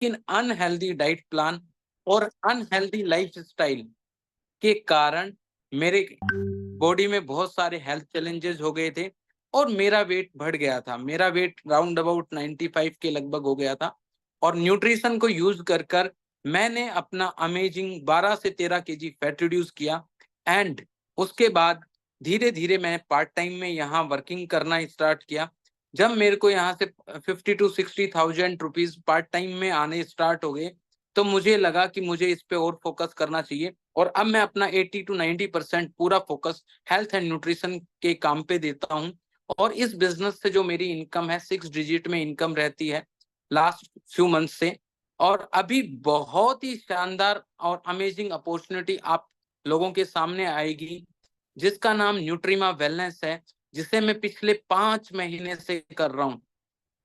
लेकिन unhealthy diet plan और unhealthy lifestyle के कारण मेरे बॉडी में बहुत सारे हेल्थ चैलेंजेस हो गए थे और मेरा वेट बढ़ गया था। मेरा वेट राउंड अबाउट 95 के लगभग हो गया था और न्यूट्रिशन को यूज कर कर मैंने अपना अमेजिंग 12 से 13 केजी फैट रिड्यूस किया। एंड उसके बाद धीरे धीरे मैं पार्ट टाइम में यहाँ वर्किंग करना स्टार्ट किया। जब मेरे को यहाँ से 50 to 60,000 रुपीज पार्ट टाइम में आने स्टार्ट हो गए तो मुझे लगा कि मुझे इस पे और फोकस करना चाहिए और अब मैं अपना 80 to 90% पूरा फोकस हेल्थ एंड न्यूट्रिशन के काम पे देता हूँ। और इस बिजनेस से जो मेरी इनकम है 6 डिजिट में इनकम रहती है लास्ट फ्यू मंथ से। और अभी बहुत ही शानदार और अमेजिंग अपॉर्चुनिटी आप लोगों के सामने आएगी जिसका नाम न्यूट्रीमा वेलनेस है, जिसे मैं पिछले 5 महीने से कर रहा हूँ।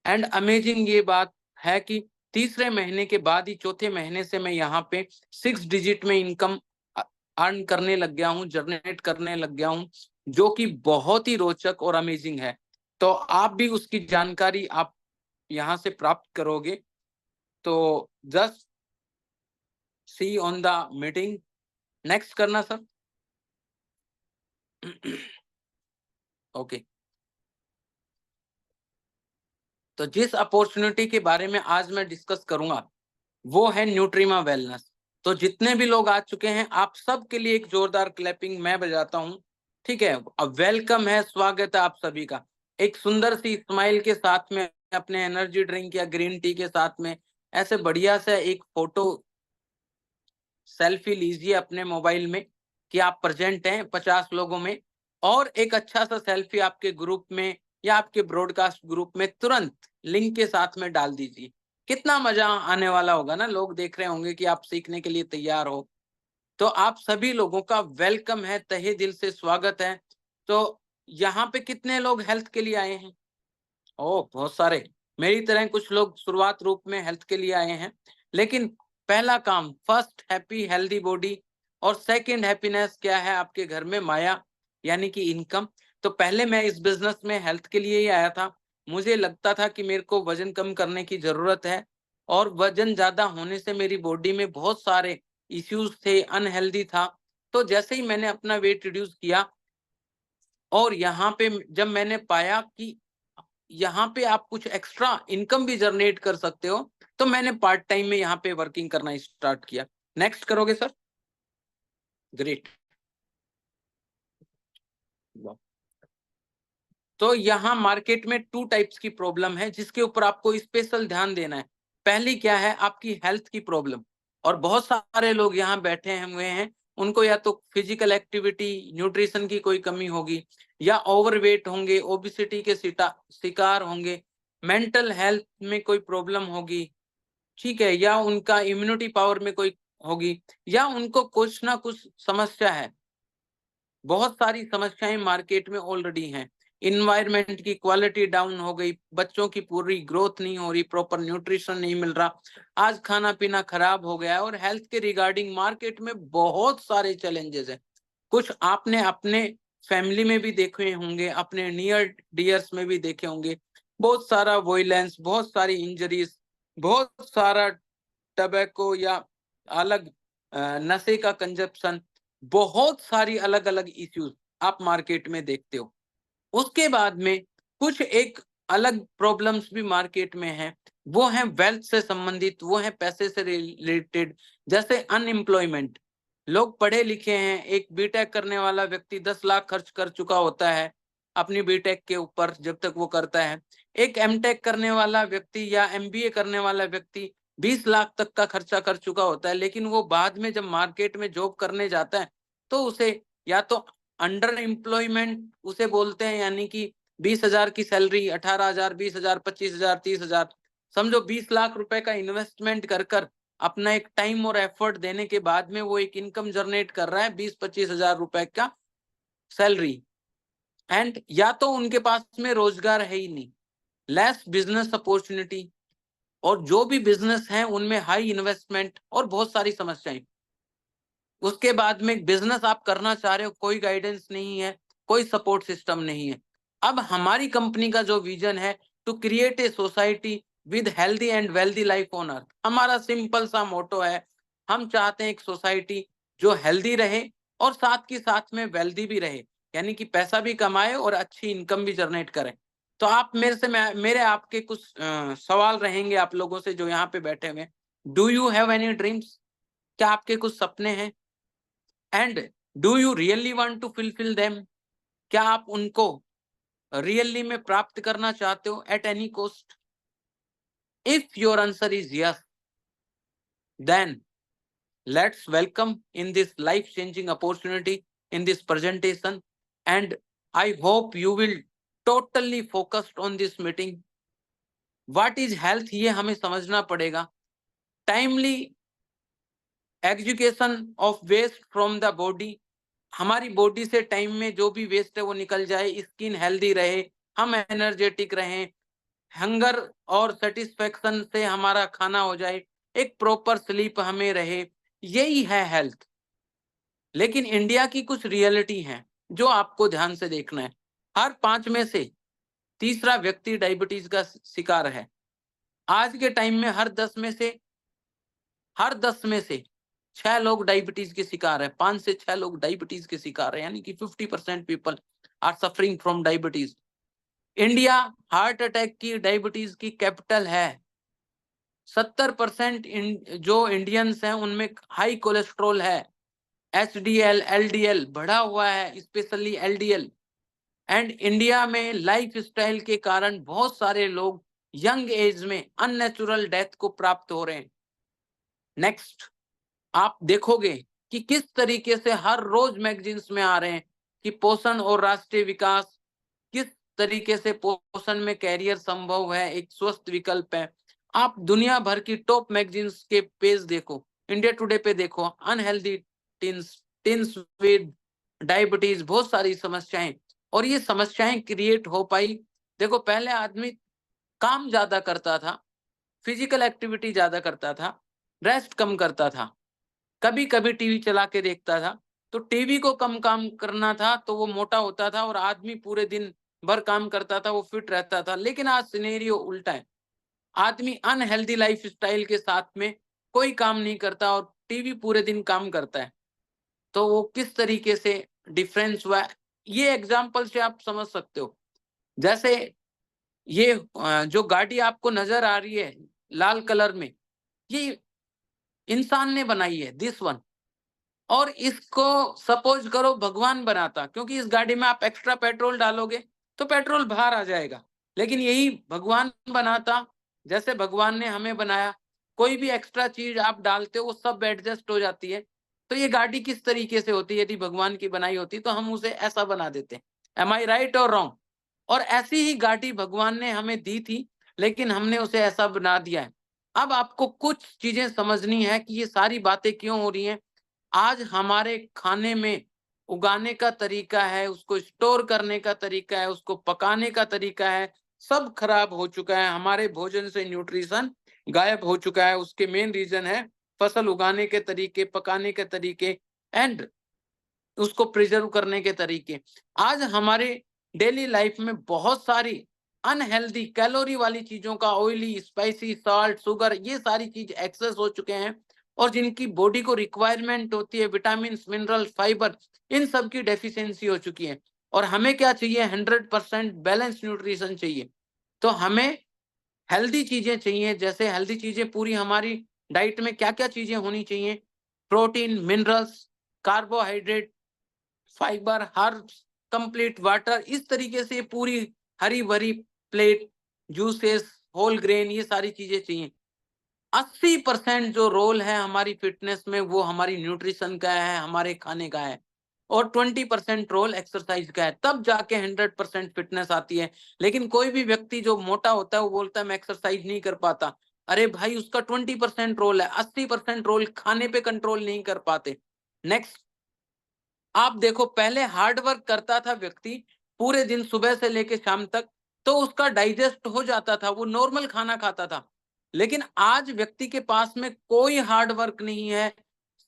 एंड अमेजिंग ये बात है कि तीसरे महीने के बाद ही चौथे महीने से मैं यहाँ पे 6 डिजिट में इनकम अर्न करने लग गया हूँ, जनरेट करने लग गया हूँ, जो कि बहुत ही रोचक और अमेजिंग है। तो आप भी उसकी जानकारी आप यहाँ से प्राप्त करोगे। तो just see on the meeting. Next करना सर। ओके। तो जिस अपॉर्चुनिटी के बारे में आज मैं डिस्कस करूंगा वो है न्यूट्रीमा वेलनेस। तो जितने भी लोग आ चुके हैं आप सब के लिए एक जोरदार क्लैपिंग मैं बजाता हूं। ठीक है, अब वेलकम है, स्वागत है आप सभी का। एक सुंदर सी स्माइल के साथ में अपने एनर्जी ड्रिंक या ग्रीन टी के साथ में ऐसे बढ़िया से एक फोटो सेल्फी लीजिए अपने मोबाइल में कि आप प्रेजेंट हैं 50 लोगों में। और एक अच्छा सा सेल्फी आपके ग्रुप में या आपके ब्रॉडकास्ट ग्रुप में तुरंत लिंक के साथ में डाल दीजिए। कितना मजा आने वाला होगा ना, लोग देख रहे होंगे कि आप सीखने के लिए तैयार हो। तो आप सभी लोगों का वेलकम है, तहे दिल से स्वागत है। तो यहाँ पे कितने लोग हेल्थ के लिए आए हैं? ओह, बहुत सारे। मेरी तरह कुछ लोग शुरुआत रूप में हेल्थ के लिए आए हैं। लेकिन पहला काम, फर्स्ट हैप्पी हेल्दी बॉडी और सेकंड हैप्पीनेस क्या है आपके घर में? माया, यानी कि इनकम। तो पहले मैं इस बिजनेस में हेल्थ के लिए ही आया था। मुझे लगता था कि मेरे को वजन कम करने की जरूरत है और वजन ज्यादा होने से मेरी बॉडी में बहुत सारे इश्यूज थे, अनहेल्दी था। तो जैसे ही मैंने अपना वेट रिड्यूस किया और यहाँ पे जब मैंने पाया कि यहाँ पे आप कुछ एक्स्ट्रा इनकम भी जनरेट कर सकते हो, तो मैंने पार्ट टाइम में यहाँ पे वर्किंग करना स्टार्ट किया। नेक्स्ट करोगे सर? ग्रेट। तो यहाँ मार्केट में 2 टाइप्स की प्रॉब्लम है जिसके ऊपर आपको स्पेशल ध्यान देना है। पहली क्या है? आपकी हेल्थ की प्रॉब्लम। और बहुत सारे लोग यहाँ बैठे हुए हैं, उनको या तो फिजिकल एक्टिविटी, न्यूट्रिशन की कोई कमी होगी, या ओवरवेट होंगे, ओबिसिटी के शिकार होंगे, मेंटल हेल्थ में कोई प्रॉब्लम होगी, ठीक है, या उनका इम्यूनिटी पावर में कोई होगी, या उनको कुछ ना कुछ समस्या है। बहुत सारी समस्याएं मार्केट में ऑलरेडी हैं। इन्वायरमेंट की क्वालिटी डाउन हो गई, बच्चों की पूरी ग्रोथ नहीं हो रही, प्रॉपर न्यूट्रिशन नहीं मिल रहा, आज खाना पीना खराब हो गया है। और हेल्थ के रिगार्डिंग मार्केट में बहुत सारे चैलेंजेस हैं। कुछ आपने अपने फैमिली में भी देखे होंगे, अपने नियर डियर्स में भी देखे होंगे। बहुत सारा वॉयलेंस, बहुत सारी इंजरीज, बहुत सारा टबैको या अलग नशे का कंजप्शन, बहुत सारी अलग अलग इश्यूज आप मार्केट में देखते हो। उसके बाद में कुछ एक अलग प्रॉब्लम्स भी मार्केट में हैं, वो है वेल्थ से संबंधित, वो है पैसे से रिलेटेड। जैसे अनएम्प्लॉयमेंट, लोग पढ़े लिखे हैं, एक बीटेक करने वाला व्यक्ति 10 लाख खर्च कर चुका होता है अपनी बीटेक के ऊपर जब तक वो करता है। एक एमटेक करने वाला व्यक्ति या एमबीए करने वाला व्यक्ति 20 लाख तक का खर्चा कर चुका होता है, लेकिन वो बाद में जब मार्केट में जॉब करने जाता है तो उसे या तो अंडर एम्प्लॉयमेंट उसे बोलते हैं, यानी कि 20,000 की सैलरी, 18,000, 20,000, 25,000, 30,000, समझो 20 लाख रुपए का इन्वेस्टमेंट कर कर अपना एक टाइम और एफर्ट देने के बाद में वो एक इनकम जनरेट कर रहा है 20-25,000 रुपए का सैलरी। एंड या तो उनके पास में रोजगार है ही नहीं, लेस बिजनेस अपॉर्चुनिटी, और जो भी बिजनेस है उनमें हाई इन्वेस्टमेंट और बहुत सारी समस्याएं। उसके बाद में बिजनेस आप करना चाह रहे हो, कोई गाइडेंस नहीं है, कोई सपोर्ट सिस्टम नहीं है। अब हमारी कंपनी का जो विजन है, to create a society with healthy and wealthy life on earth. हमारा सिंपल सा मोटो है, हम चाहते हैं एक सोसाइटी जो हेल्दी रहे और साथ के साथ में वेल्दी भी रहे, यानी कि पैसा भी कमाए और अच्छी इनकम भी जनरेट करे। तो आप मेरे से मेरे आपके कुछ सवाल रहेंगे आप लोगों से जो यहाँ पे बैठे हुए। Do you have any dreams? क्या आपके कुछ सपने हैं? And do you really want to fulfil them? क्या आप उनको रियली में प्राप्त करना चाहते हो at any cost? If your answer is yes, then let's welcome in this life changing opportunity in this presentation, and I hope you will totally focused on this meeting. What is health, ये हमें समझना पड़ेगा। Timely education of waste from the body, हमारी body से time में जो भी waste है वो निकल जाए, स्किन हेल्दी रहे, हम एनर्जेटिक रहें, हंगर और सेटिस्फेक्शन से हमारा खाना हो जाए, एक प्रॉपर स्लीप हमें रहे, यही है हेल्थ। लेकिन इंडिया की कुछ रियलिटी है जो आपको ध्यान से देखना है। हर 5 में से तीसरा व्यक्ति डायबिटीज का शिकार है। आज के टाइम में हर 10 में से 6 लोग डायबिटीज के शिकार है, 5 से 6 लोग डायबिटीज के शिकार है, यानी कि 50% people are suffering from diabetes. India heart attack की, डायबिटीज की कैपिटल है। 70% जो इंडियंस हैं उनमें हाई कोलेस्ट्रॉल है, HDL LDL बढ़ा हुआ है, स्पेशली LDL। एंड इंडिया में लाइफ स्टाइल के कारण बहुत सारे लोग यंग एज में अननेचुरल डेथ को प्राप्त हो रहे हैं। नेक्स्ट, आप देखोगे कि किस तरीके से हर रोज मैगजीन्स में आ रहे हैं कि पोषण और राष्ट्रीय विकास, किस तरीके से पोषण में कैरियर संभव है, एक स्वस्थ विकल्प है। आप दुनिया भर की टॉप मैगजीन्स के पेज देखो, इंडिया टुडे पे देखो, अनहेल्दी टीन्स विद डायबिटीज, बहुत सारी समस्याएं। और ये समस्याएं क्रिएट हो पाई, देखो पहले आदमी काम ज्यादा करता था, फिजिकल एक्टिविटी ज्यादा करता था, रेस्ट कम करता था, कभी कभी टीवी चला के देखता था, तो टीवी को कम काम करना था तो वो मोटा होता था, और आदमी पूरे दिन भर काम करता था, वो फिट रहता था। लेकिन आज सिनेरियो उल्टा है, आदमी अनहेल्दी लाइफ स्टाइल के साथ में कोई काम नहीं करता और टीवी पूरे दिन काम करता है। तो वो किस तरीके से डिफरेंस हुआ, ये एग्जाम्पल से आप समझ सकते हो। जैसे ये जो गाड़ी आपको नजर आ रही है लाल कलर में, ये इंसान ने बनाई है, दिस वन। और इसको सपोज करो भगवान बनाता, क्योंकि इस गाड़ी में आप एक्स्ट्रा पेट्रोल डालोगे तो पेट्रोल बाहर आ जाएगा। लेकिन यही भगवान बनाता, जैसे भगवान ने हमें बनाया, कोई भी एक्स्ट्रा चीज आप डालते हो वो सब एडजस्ट हो जाती है। तो ये गाड़ी किस तरीके से होती है, यदि भगवान की बनाई होती तो हम उसे ऐसा बना देते। एम आई राइट और रॉन्ग? और ऐसी ही गाड़ी भगवान ने हमें दी थी, लेकिन हमने उसे ऐसा बना दिया है। अब आपको कुछ चीजें समझनी है कि ये सारी बातें क्यों हो रही हैं। आज हमारे खाने में उगाने का तरीका है, उसको स्टोर करने का तरीका है, उसको पकाने का तरीका है, सब खराब हो चुका है। हमारे भोजन से न्यूट्रिशन गायब हो चुका है। उसके मेन रीजन है फसल उगाने के तरीके, पकाने के तरीके, एंड उसको प्रिजर्व करने के तरीके। आज हमारे डेली लाइफ में बहुत सारी अनहेल्दी कैलोरी वाली चीजों का, ऑयली, स्पाइसी, साल्ट, शुगर, ये सारी चीज एक्सेस हो चुके हैं, और जिनकी बॉडी को रिक्वायरमेंट होती है, विटामिन, मिनरल, फाइबर, इन सब की डेफिशिएंसी हो चुकी है। और हमें क्या चाहिए, 100% बैलेंस न्यूट्रिशन चाहिए। तो हमें हेल्दी चीजें चाहिए। जैसे हेल्दी चीजें पूरी हमारी डाइट में क्या क्या चीजें होनी चाहिए, protein, minerals, carbohydrate, fibre, herbs, complete water, इस तरीके से पूरी हरी भरी प्लेट, जूसेस, होल ग्रेन, ये सारी चीजें चाहिए। 80% जो रोल है हमारी फिटनेस में वो हमारी न्यूट्रिशन का है, हमारे खाने का है, और 20% रोल एक्सरसाइज का है, तब जाके 100% फिटनेस आती है। लेकिन कोई भी व्यक्ति जो मोटा होता है वो बोलता है मैं एक्सरसाइज नहीं कर पाता। अरे भाई, उसका 20% रोल है, 80% रोल खाने पे कंट्रोल नहीं कर पाते। नेक्स्ट, आप देखो पहले हार्ड वर्क करता था व्यक्ति पूरे दिन सुबह से लेकर शाम तक, तो उसका डाइजेस्ट हो जाता था, वो नॉर्मल खाना खाता था। लेकिन आज व्यक्ति के पास में कोई हार्ड वर्क नहीं है,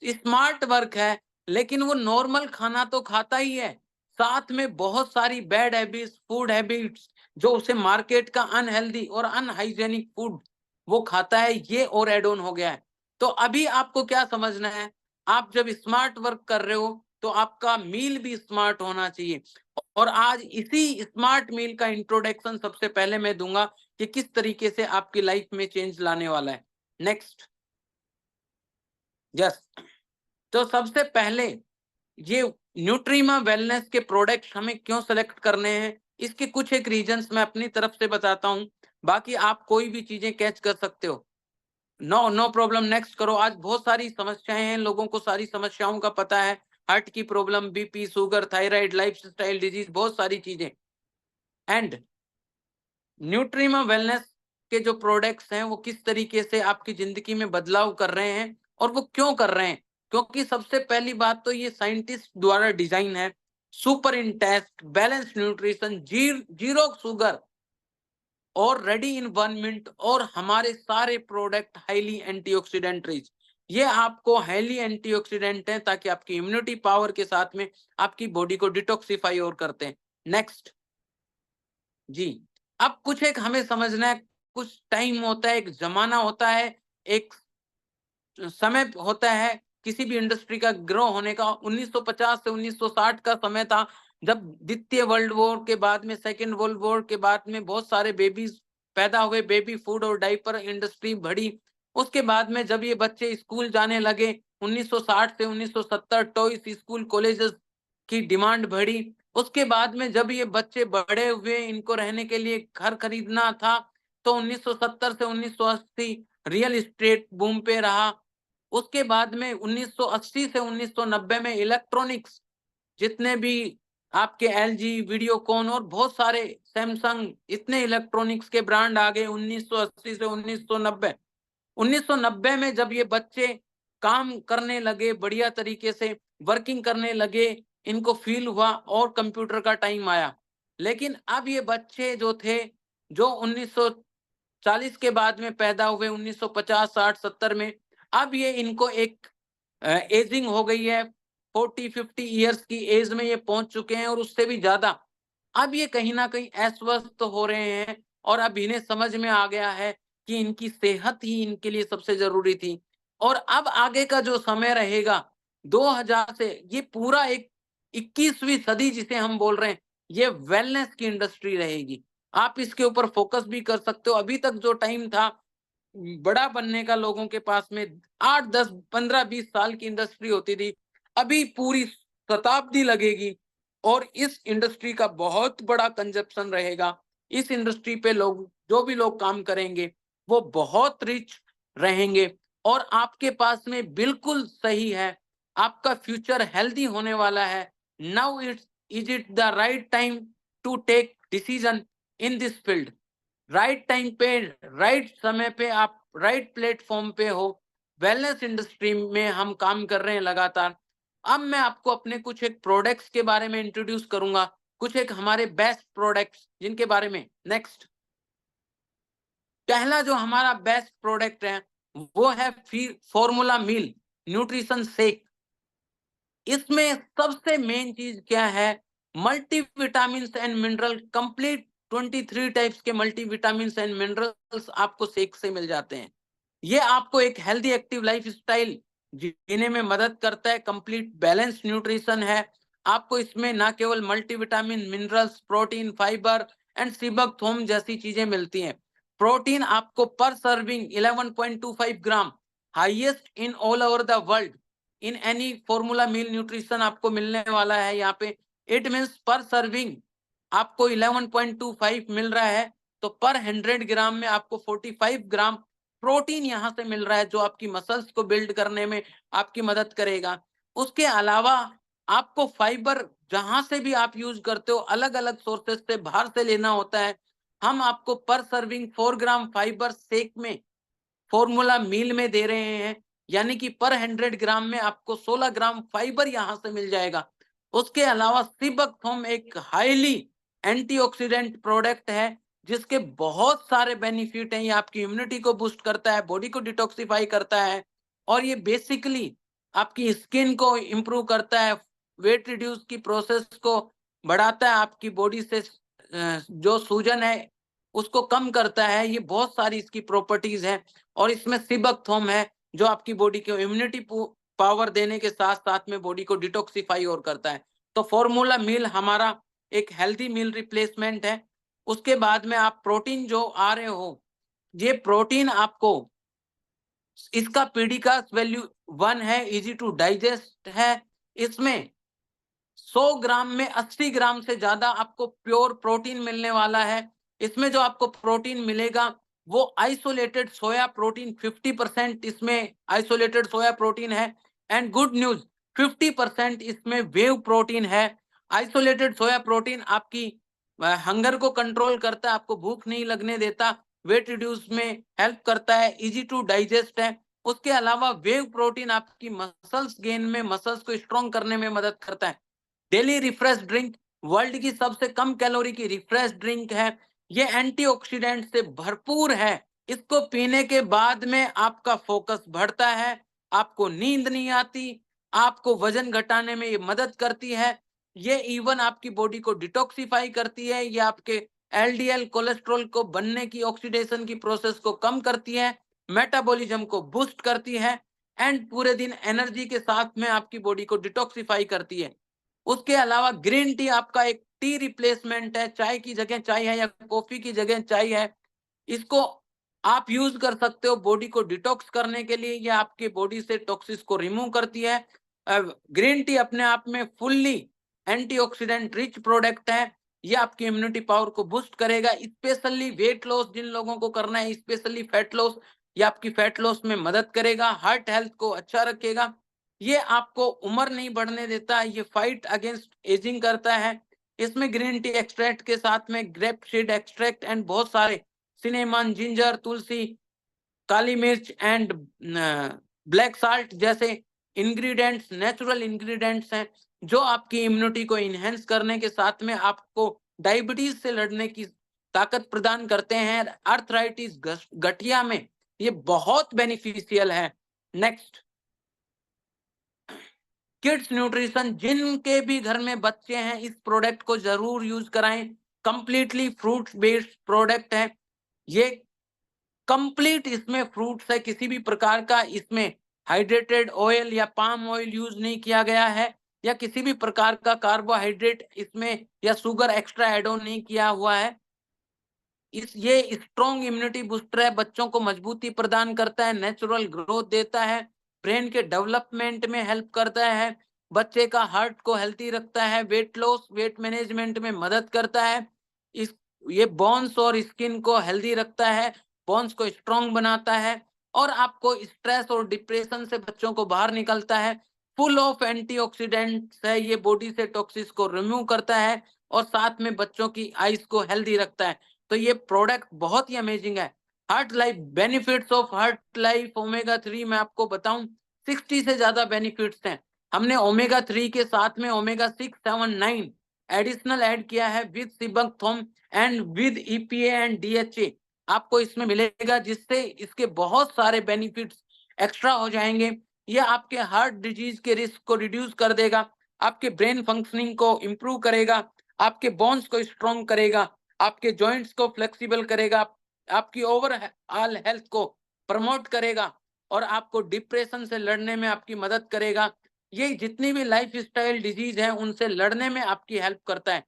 स्मार्ट वर्क है, लेकिन वो नॉर्मल खाना तो खाता ही है, साथ में बहुत सारी बैड हैबिट्स, फूड हैबिट्स, जो उसे मार्केट का अनहेल्दी और अनहाइजेनिक फूड वो खाता है, ये और एड ऑन हो गया है। तो अभी आपको क्या समझना है, आप जब स्मार्ट वर्क कर रहे हो तो आपका मील भी स्मार्ट होना चाहिए। और आज इसी स्मार्ट मील का इंट्रोडक्शन सबसे पहले मैं दूंगा कि किस तरीके से आपकी लाइफ में चेंज लाने वाला है। नेक्स्ट। यस। तो सबसे पहले ये न्यूट्रीमा वेलनेस के प्रोडक्ट्स हमें क्यों सेलेक्ट करने हैं, इसके कुछ एक रीजंस मैं अपनी तरफ से बताता हूं, बाकी आप कोई भी चीजें कैच कर सकते हो। नो प्रॉब्लम, नेक्स्ट करो। आज बहुत सारी समस्याएं हैं, लोगों को सारी समस्याओं का पता है, हार्ट की problem, BP, sugar, thyroid, lifestyle disease, बहुत सारी चीजें। एंड न्यूट्रीमा वेलनेस के जो प्रोडक्ट्स हैं वो किस तरीके से आपकी जिंदगी में बदलाव कर रहे हैं और वो क्यों कर रहे हैं, क्योंकि सबसे पहली बात तो ये साइंटिस्ट द्वारा डिजाइन है। Super interest balance nutrition, zero sugar और रेडी इन 1 मिनट, और हमारे सारे प्रोडक्ट हाईली एंटीऑक्सीडेंट रिच। ये आपको हाईली एंटीऑक्सीडेंट है ताकि आपकी इम्यूनिटी पावर के साथ में आपकी बॉडी को डिटॉक्सिफाई और करते हैं। नेक्स्ट जी। अब कुछ एक हमें समझना है, कुछ टाइम होता है, एक जमाना होता है, एक समय होता है किसी भी इंडस्ट्री का ग्रो होने का। 1950 से 1960 का समय था, जब द्वितीय वर्ल्ड वॉर के बाद में, सेकेंड वर्ल्ड वॉर के बाद में बहुत सारे बेबीज पैदा हुए, बेबी फूड और डाइपर इंडस्ट्री बढ़ी। उसके बाद में जब ये बच्चे स्कूल जाने लगे 1960 से 1970, टॉयज, स्कूल, कॉलेजेस की डिमांड बढ़ी। उसके बाद में जब ये बच्चे बड़े हुए, इनको रहने के लिए घर खरीदना था, तो 1970 से 1980 रियल एस्टेट बूम पे रहा। उसके बाद में 1980 से 1990 में इलेक्ट्रॉनिक्स, जितने भी आपके एलजी, वीडियोकॉन और बहुत सारे सैमसंग, इतने इलेक्ट्रॉनिक्स के ब्रांड आ गए 1980 से 1990। 1990 में जब ये बच्चे काम करने लगे, बढ़िया तरीके से वर्किंग करने लगे, इनको फील हुआ और कंप्यूटर का टाइम आया। लेकिन अब ये बच्चे जो थे, जो 1940 के बाद में पैदा हुए, 1950, 60, 70 में, अब ये इनको एक एजिंग हो गई है, 40-50 ईयर्स की एज में ये पहुंच चुके हैं और उससे भी ज्यादा। अब ये कहीं ना कहीं अस्वस्थ हो रहे हैं और अब इन्हें समझ में आ गया है कि इनकी सेहत ही इनके लिए सबसे जरूरी थी। और अब आगे का जो समय रहेगा 2000 से, ये पूरा एक 21वीं सदी जिसे हम बोल रहे हैं, ये वेलनेस की इंडस्ट्री रहेगी। आप इसके ऊपर फोकस भी कर सकते हो। अभी तक जो टाइम था बड़ा बनने का, लोगों के पास में 8, 10, 15, 20 साल की इंडस्ट्री होती थी, अभी पूरी शताब्दी लगेगी और इस इंडस्ट्री का बहुत बड़ा कंजप्शन रहेगा। इस इंडस्ट्री पे लोग, जो भी लोग काम करेंगे, वो बहुत रिच रहेंगे। और आपके पास में बिल्कुल सही है, आपका फ्यूचर हेल्दी होने वाला है। Now is it the right time to take decision in this field. Right time पे, राइट समय पे, आप राइट प्लेटफॉर्म पे हो। वेलनेस इंडस्ट्री में हम काम कर रहे हैं लगातार। अब मैं आपको अपने कुछ एक प्रोडक्ट्स के बारे में इंट्रोड्यूस करूंगा, कुछ एक हमारे बेस्ट प्रोडक्ट्स जिनके बारे में। नेक्स्ट। पहला जो हमारा बेस्ट प्रोडक्ट है वो है फॉर्मूला मील न्यूट्रिशन शेक। इसमें सबसे मेन चीज क्या है, multivitamin and mineral, complete 23 types के मल्टीविटामिन एंड मिनरल्स आपको शेक से मिल जाते हैं। ये आपको एक हेल्दी एक्टिव लाइफ स्टाइल जीने में मदद करता है, कंप्लीट बैलेंस न्यूट्रिशन है। आपको इसमें ना केवल multivitamin, minerals, protein, fibre and seabuckthorn जैसी चीजें मिलती हैं। प्रोटीन आपको per serving 11.25 gram, highest in all over the world in any formula meal nutrition आपको मिलने वाला है यहाँ पे। इट मीन्स पर सर्विंग आपको 11.25 मिल रहा है, तो पर 100 ग्राम में आपको 45 ग्राम प्रोटीन यहाँ से मिल रहा है, जो आपकी मसल्स को बिल्ड करने में आपकी मदद करेगा। उसके अलावा आपको फाइबर जहां से भी आप यूज करते हो, अलग अलग सोर्सेस से बाहर से लेना होता है। हम आपको पर सर्विंग 4 ग्राम फाइबर शेक में, फॉर्मूला मील में दे रहे हैं, यानी कि पर 100 ग्राम में आपको 16 ग्राम फाइबर यहां से मिल जाएगा। उसके अलावा सीबकथोम एक हाईली एंटीऑक्सीडेंट प्रोडक्ट है, जिसके बहुत सारे बेनिफिट हैं। ये आपकी इम्यूनिटी को बूस्ट करता है, बॉडी को डिटॉक्सिफाई करता है, और ये बेसिकली आपकी स्किन को इंप्रूव करता है, वेट रिड्यूस की प्रोसेस को बढ़ाता है, आपकी बॉडी से जो सूजन है उसको कम करता है। ये बहुत सारी इसकी प्रॉपर्टीज हैं। और इसमें सिबकथॉर्म है जो आपकी बॉडी को इम्यूनिटी पावर देने के साथ साथ में बॉडी को डिटॉक्सिफाई और करता है। तो फॉर्मूला मील हमारा एक हेल्दी मील रिप्लेसमेंट है। उसके बाद में आप प्रोटीन जो आ रहे हो, ये प्रोटीन आपको, इसका पीडी का वैल्यू 1 है, इजी टू डाइजेस्ट है। इसमें 100 ग्राम में 80 ग्राम से ज्यादा आपको प्योर प्रोटीन मिलने वाला है। इसमें जो आपको प्रोटीन मिलेगा वो आइसोलेटेड सोया प्रोटीन 50% इसमें आइसोलेटेड सोया प्रोटीन है। एंड गुड न्यूज, 50% इसमें वेव प्रोटीन है। आइसोलेटेड सोया प्रोटीन आपकी हंगर को कंट्रोल करता है, आपको भूख नहीं लगने देता, वेट रिड्यूस में हेल्प करता है, इजी टू डाइजेस्ट है। उसके अलावा वेव प्रोटीन आपकी मसल्स गेन में, मसल्स को स्ट्रॉन्ग करने में मदद करता है। डेली रिफ्रेश ड्रिंक वर्ल्ड की सबसे कम कैलोरी की रिफ्रेश ड्रिंक है। ये एंटीऑक्सीडेंट से भरपूर है। इसको पीने के बाद में आपका फोकस बढ़ता है, आपको नींद नहीं आती, आपको वजन घटाने में ये मदद करती है। ये इवन आपकी बॉडी को डिटॉक्सिफाई करती है। ये आपके एलडीएल कोलेस्ट्रॉल को बनने की, ऑक्सीडेशन की प्रोसेस को कम करती है, मेटाबॉलिज्म को बूस्ट करती है एंड पूरे दिन एनर्जी के साथ में आपकी बॉडी को डिटॉक्सिफाई करती है। उसके अलावा ग्रीन टी आपका एक टी रिप्लेसमेंट है। चाय की जगह चाय है या कॉफी की जगह चाय है। इसको आप यूज कर सकते हो बॉडी को डिटॉक्स करने के लिए। या आपके बॉडी से टॉक्सिस को रिमूव करती है। ग्रीन टी अपने आप में फुल्ली एंटीऑक्सीडेंट रिच प्रोडक्ट है। ये आपकी इम्यूनिटी पावर को बूस्ट करेगा। स्पेशली वेट लॉस जिन लोगों को करना है, स्पेशली फैट लॉस, ये आपकी फैट लॉस में मदद करेगा। हार्ट हेल्थ को अच्छा रखेगा। ये आपको उम्र नहीं बढ़ने देता। ये फाइट अगेंस्ट एजिंग करता है। इसमें ग्रीन टी एक्सट्रैक्ट के साथ में ग्रेप सीड एक्सट्रैक्ट एंड बहुत सारे सिनेमन, जिंजर, तुलसी, काली मिर्च एंड ब्लैक साल्ट जैसे इंग्रेडिएंट्स, नेचुरल इंग्रेडिएंट्स हैं जो आपकी इम्यूनिटी को इनहेंस करने के साथ में आपको डायबिटीज से लड़ने की ताकत प्रदान करते हैं। आर्थराइटिस, गठिया में ये बहुत बेनिफिशियल है। नेक्स्ट, किड्स न्यूट्रिशन, जिनके भी घर में बच्चे हैं इस प्रोडक्ट को जरूर यूज कराएं। कंप्लीटली फ्रूट्स बेस्ड प्रोडक्ट है। ये कंप्लीट इसमें फ्रूट्स है, किसी भी प्रकार का इसमें हाइड्रेटेड ऑयल या पाम ऑयल यूज नहीं किया गया है, या किसी भी प्रकार का कार्बोहाइड्रेट इसमें या शुगर एक्स्ट्रा एड ऑन नहीं किया हुआ है। ये स्ट्रॉन्ग इम्यूनिटी बूस्टर है, बच्चों को मजबूती प्रदान करता है, नेचुरल ग्रोथ देता है, ब्रेन के डेवलपमेंट में हेल्प करता है, बच्चे का हार्ट को हेल्थी रखता है, वेट लॉस, वेट मैनेजमेंट में मदद करता है। इस ये बोन्स और स्किन को हेल्दी रखता है, बोन्स को स्ट्रॉन्ग बनाता है और आपको स्ट्रेस और डिप्रेशन से बच्चों को बाहर निकलता है। फुल ऑफ एंटीऑक्सीडेंट्स है, ये बॉडी से टॉक्सिस को रिमूव करता है और साथ में बच्चों की आईज को हेल्दी रखता है। तो ये प्रोडक्ट बहुत ही अमेजिंग है। Heart life benefits of heart life omega 3 मैं आपको बताऊं, 60 से ज्यादा बेनिफिट्स हैं। हमने ओमेगा 3 के साथ में ओमेगा 6, 7, 9 एडिशनल ऐड किया है with seabuckthorn and with EPA and DHA आपको इसमें मिलेगा, जिससे इसके बहुत सारे बेनिफिट्स एक्स्ट्रा हो जाएंगे। ये आपके हार्ट डिजीज के रिस्क को रिड्यूस कर देगा, आपके ब्रेन फंक्शनिंग को इम्प्रूव करेगा, आपके बोन्स को स्ट्रॉन्ग करेगा, आपके जॉइंट्स को फ्लेक्सिबल करेगा, आपकी ओवरऑल हेल्थ को प्रमोट करेगा और आपको डिप्रेशन से लड़ने में आपकी मदद करेगा। ये जितनी भी लाइफ स्टाइल डिजीज है उनसे लड़ने में आपकी हेल्प करता है।